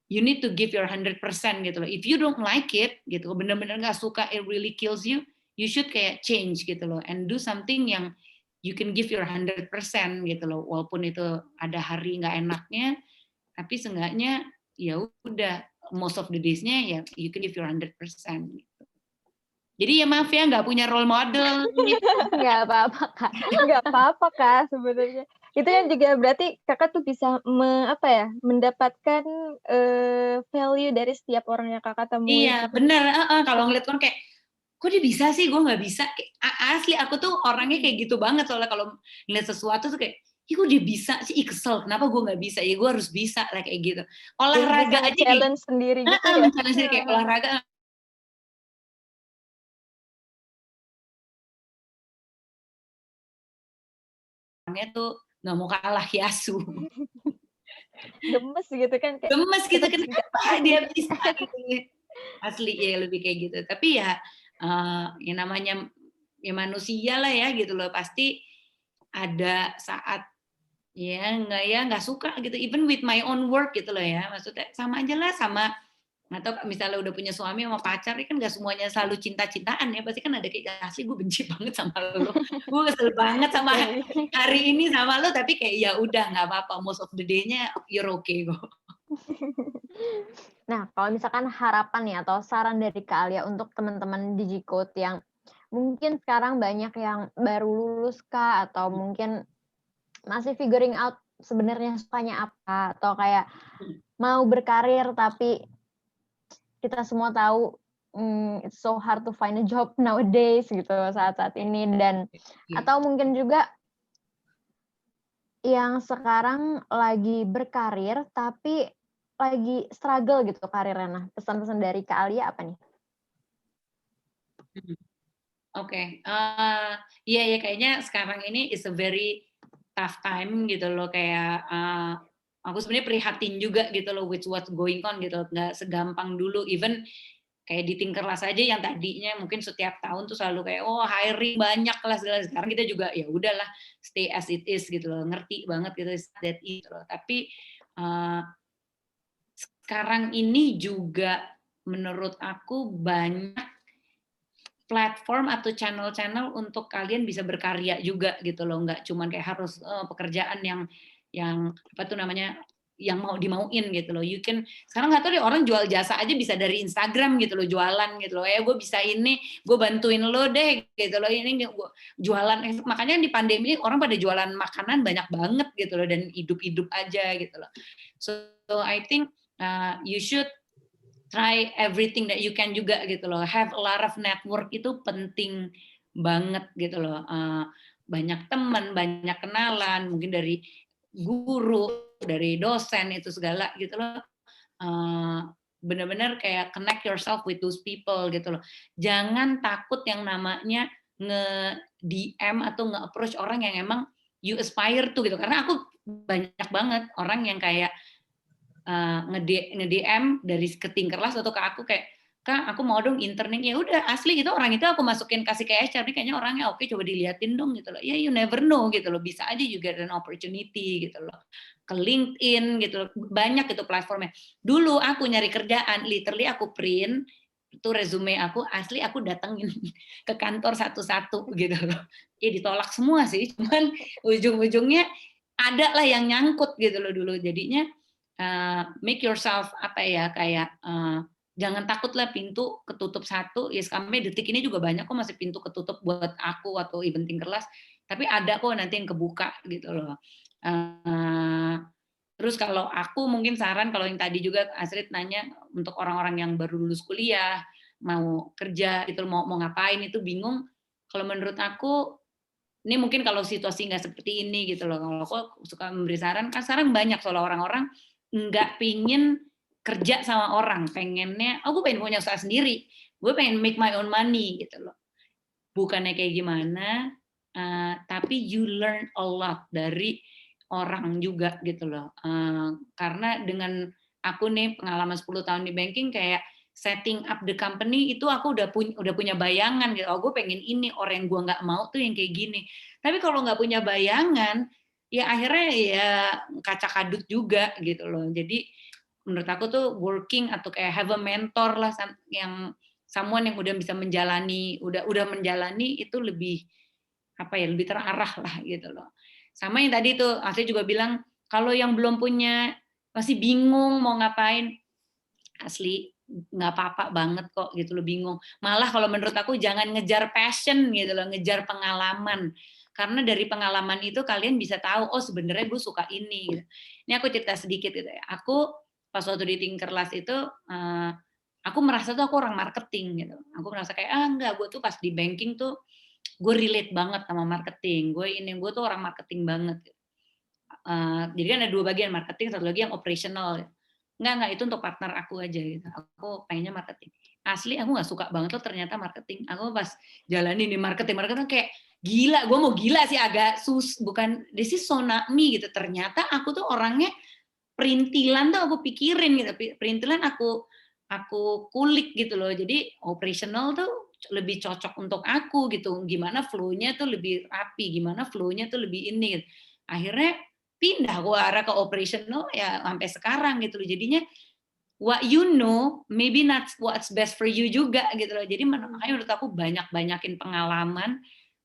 you need to give your 100% gitu loh. If you don't like it gitu, bener-bener nggak suka, it really kills you, you should kayak change gitu loh, and do something yang you can give your 100% gitu loh. Walaupun itu ada hari nggak enaknya, tapi seenggaknya ya udah most of the days-nya ya you can give your 100% gitu. Jadi ya maaf ya nggak punya role model gitu. Nggak apa-apa, Kak. Nggak apa-apa, Kak, sebenarnya. Itu yang juga berarti Kakak tuh bisa apa ya, mendapatkan, value dari setiap orang yang Kakak temui Iya gitu. bener, kalau ngeliat orang kayak, kok dia bisa sih, gue nggak bisa. Kayak, asli aku tuh orangnya kayak gitu banget, soalnya kalau ngeliat sesuatu tuh kayak, ih kok dia bisa sih, ih kesel, kenapa gue nggak bisa, ya gue harus bisa lah kayak gitu. Jadi bisa Olahraga aja kayak nge-challenge sendiri gitu ya? mencari sendiri kayak olahraga orangnya tuh nggak mau kalah Hiasu. Gemes gitu kan kayak, Gemes gitu, tetep juga. kenapa dia bisa gitu ya. Asli ya lebih kayak gitu. Tapi ya, ya namanya ya manusia lah ya gitu loh, pasti ada saat ya nggak suka gitu, even with my own work gitu loh ya, maksudnya sama aja lah sama atau misalnya udah punya suami sama pacar kan nggak semuanya selalu cinta-cintaan ya, pasti kan ada kayak asli gue benci banget sama lo, gue kesel banget sama Iya. hari ini sama lo, tapi kayak ya udah nggak apa-apa, most of the day-nya you're okay kok. Nah, kalau misalkan harapan nih atau saran dari Kak Alia untuk teman-teman DigiCode yang mungkin sekarang banyak yang baru lulus Kak, atau mungkin masih figuring out sebenarnya sukanya apa, atau kayak mau berkarir tapi kita semua tahu, it's so hard to find a job nowadays gitu saat-saat ini, dan Iya. atau mungkin juga yang sekarang lagi berkarir tapi lagi struggle gitu karirnya. Nah, pesan-pesan dari Kak Alia apa nih? Oke, iya ya kayaknya sekarang ini is a very tough time gitu loh, kayak, aku sebenarnya prihatin juga gitu loh with what's going on gitu, nggak segampang dulu, even kayak di Tinkerlast aja yang tadinya mungkin setiap tahun tuh selalu kayak, "Oh hiring banyak lah," segala, sekarang kita juga ya udahlah stay as it is gitu loh, ngerti banget gitu, that gitu loh. Tapi, eee, sekarang ini juga menurut aku banyak platform atau channel-channel untuk kalian bisa berkarya juga gitu loh, nggak cuman kayak harus pekerjaan yang apa tuh namanya, yang mau dimauin gitu loh. You can sekarang nggak tahu deh orang jual jasa aja bisa dari Instagram gitu loh, jualan gitu loh. Gue bisa ini, gue bantuin lo deh gitu loh. Ini gue jualan, makanya di pandemi orang pada jualan makanan banyak banget gitu loh dan hidup-hidup aja gitu loh. So I think you should try everything that you can juga gitu loh. Have a lot of network itu penting banget gitu loh. Banyak teman, banyak kenalan, mungkin dari guru, dari dosen itu segala gitu loh. Benar-benar kayak connect yourself with those people gitu loh. Jangan takut yang namanya nge-DM atau nge-approach orang yang emang you aspire to gitu. Karena aku banyak banget orang yang kayak nge-DM dari ke Tinkerlast atau ke aku kayak, "Kak, aku mau dong interning." Ya udah asli gitu, orang itu aku masukin kasih ke HR, "Nih kayaknya orangnya oke, coba diliatin dong," gitu loh. Ya you never know gitu loh, bisa aja juga ada opportunity gitu loh. Ke LinkedIn gitu loh, banyak itu platformnya. Dulu aku nyari kerjaan, literally aku print itu resume aku, asli aku datengin ke kantor satu-satu gitu loh. Ya ditolak semua sih, cuman ujung-ujungnya ada lah yang nyangkut gitu loh dulu. Jadinya make yourself apa ya kayak jangan takutlah pintu ketutup satu, ya sampai detik ini juga banyak kok masih pintu ketutup buat aku atau even Tinkerlast, tapi ada kok nanti yang kebuka gitu loh. Terus kalau aku mungkin saran, kalau yang tadi juga Astrid nanya untuk orang-orang yang baru lulus kuliah mau kerja itu mau ngapain itu bingung, kalau menurut aku ini mungkin kalau situasi nggak seperti ini gitu loh, kalau aku suka memberi saran, kan sekarang banyak soal orang-orang nggak pingin kerja sama orang, pengennya, oh gue pengen punya usaha sendiri, gue pengen make my own money gitu loh. Bukannya kayak gimana, tapi you learn a lot dari orang juga gitu loh. Karena dengan aku nih pengalaman 10 tahun di banking kayak setting up the company itu aku udah punya bayangan gitu. Oh gue pengen ini, orang yang gue nggak mau tuh yang kayak gini. Tapi kalau nggak punya bayangan, ya akhirnya ya kaca kadut juga gitu loh. Jadi menurut aku tuh working atau kayak have a mentor lah yang someone yang udah bisa menjalani, udah menjalani itu lebih apa ya, lebih terarah lah gitu loh. Sama yang tadi tuh Asri juga bilang kalau yang belum punya masih bingung mau ngapain, asli nggak apa-apa banget kok gitu loh bingung. Malah kalau menurut aku jangan ngejar passion gitu loh, ngejar pengalaman. Karena dari pengalaman itu kalian bisa tahu, oh sebenarnya gue suka ini. Gitu. Ini aku cerita sedikit gitu ya. Aku pas waktu di Tinkerlast itu, aku merasa tuh aku orang marketing gitu. Aku merasa kayak, enggak, gue tuh pas di banking tuh, gue relate banget sama marketing. Gue tuh orang marketing banget. Jadi kan ada dua bagian, marketing, satu lagi yang operational. Enggak, itu untuk partner aku aja gitu. Aku pengennya marketing. Asli aku nggak suka banget loh ternyata marketing. Aku pas jalanin di marketing kayak gila, gue mau gila sih agak bukan this is so not me gitu. Ternyata aku tuh orangnya perintilan tuh aku pikirin gitu. Perintilan aku kulik gitu loh. Jadi operational tuh lebih cocok untuk aku gitu. Gimana flow-nya tuh lebih rapi, gimana flow-nya tuh lebih ini. Gitu. Akhirnya pindah gue arah ke operational ya sampai sekarang gitu loh. Jadinya what you know maybe not what's best for you juga gitu loh. Jadi makanya menurut aku banyakin pengalaman.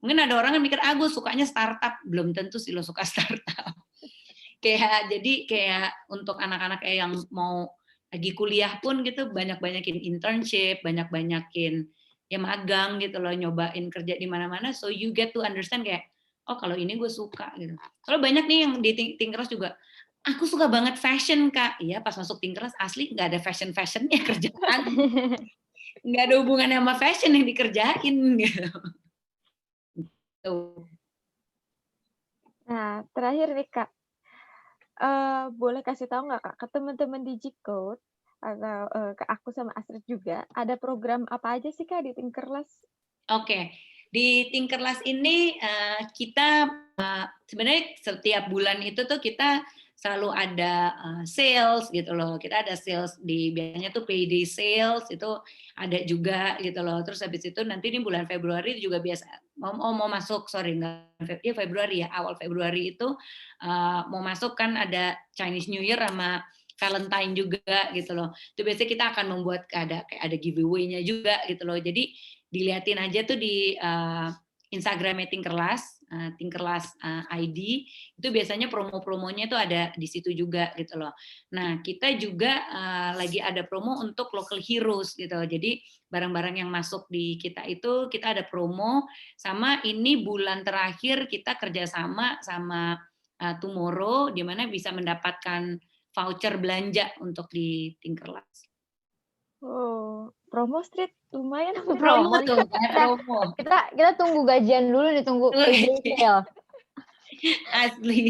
Mungkin ada orang yang mikir gue sukanya startup, belum tentu sih lo suka startup. Kayak jadi kayak untuk anak-anak yang mau lagi kuliah pun gitu banyak-banyakin internship, banyak-banyakin ya magang gitu loh, nyobain kerja di mana-mana, so you get to understand kayak, oh kalau ini gue suka gitu. Kalau banyak nih yang di Tinkeras juga, aku suka banget fashion Kak. Iya pas masuk Tinkeras asli nggak ada fashion-fashionnya kerjaan, nggak ada hubungannya sama fashion yang dikerjain gitu. Tuh. Nah, terakhir nih Kak, boleh kasih tahu nggak Kak, ke teman-teman DigiCode atau, ke aku sama Astrid juga, ada program apa aja sih Kak di Tinkerlas? Oke, di Tinkerlas ini kita sebenarnya setiap bulan itu tuh kita selalu ada sales gitu loh. Kita ada sales biasanya tuh payday sales itu ada juga gitu loh. Terus habis itu nanti di bulan Februari juga biasa mau masuk, sorry nggak ya Februari ya, awal Februari itu mau masuk kan ada Chinese New Year sama Valentine juga gitu loh. Itu biasanya kita akan membuat kayak ada giveaway-nya juga gitu loh. Jadi dilihatin aja tuh di Instagramnya Tinkerlas, Tinkerlas ID, itu biasanya promo-promonya tuh ada di situ juga gitu loh. Nah, kita juga lagi ada promo untuk local heroes gitu. Jadi barang-barang yang masuk di kita itu kita ada promo, sama ini bulan terakhir kita kerjasama sama Tomorrow, di mana bisa mendapatkan voucher belanja untuk di Tinkerlas. Oh, promo Street lumayan Promo promo nih. tuh, promo. Kita tunggu gajian dulu nih, tunggu payday sale. Asli.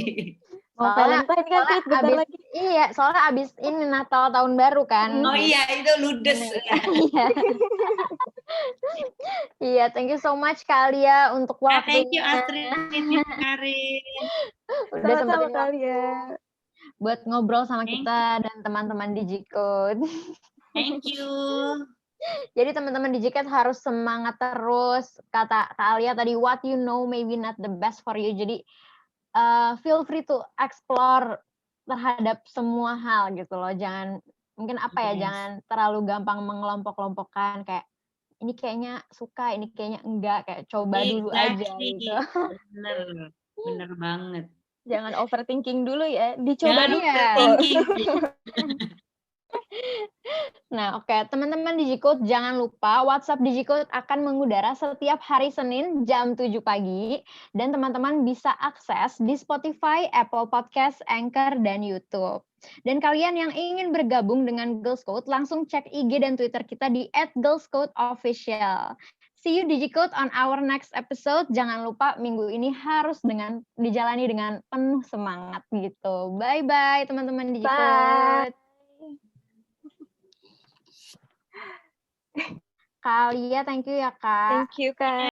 Mau Soalnya Valentine kan Street bentar abis lagi. iya, soalnya abis ini Natal tahun baru kan. Oh iya, itu ludes. Iya. Iya, thank you so much Kalia untuk Thank you waktunya. Astrid, Miss Karin. Udah Sama-sama sempetin waktu kali ya. buat ngobrol sama Thank kita dan teman-teman DigiCode. Thank you. Jadi teman-teman DigiCode harus semangat terus. Kata Kak Alia tadi, what you know maybe not the best for you. Jadi feel free to explore terhadap semua hal gitu loh. Jangan mungkin apa ya, Yes. jangan terlalu gampang mengelompok-kelompokkan kayak ini kayaknya suka, ini kayaknya enggak, kayak coba dulu aja gitu. Bener banget. Jangan overthinking dulu ya, dicoba Jangan dulu. overthinking. Nah, oke, teman-teman DigiCode jangan lupa WhatsApp DigiCode akan mengudara setiap hari Senin jam 7 pagi dan teman-teman bisa akses di Spotify, Apple Podcast, Anchor, dan YouTube. Dan kalian yang ingin bergabung dengan Girls Code langsung cek IG dan Twitter kita di @girlscodeofficial. See you DigiCode on our next episode. Jangan lupa minggu ini harus dijalani dengan penuh semangat gitu. Bye-bye teman-teman DigiCode. Kalia, thank you ya Kak. Thank you Kak.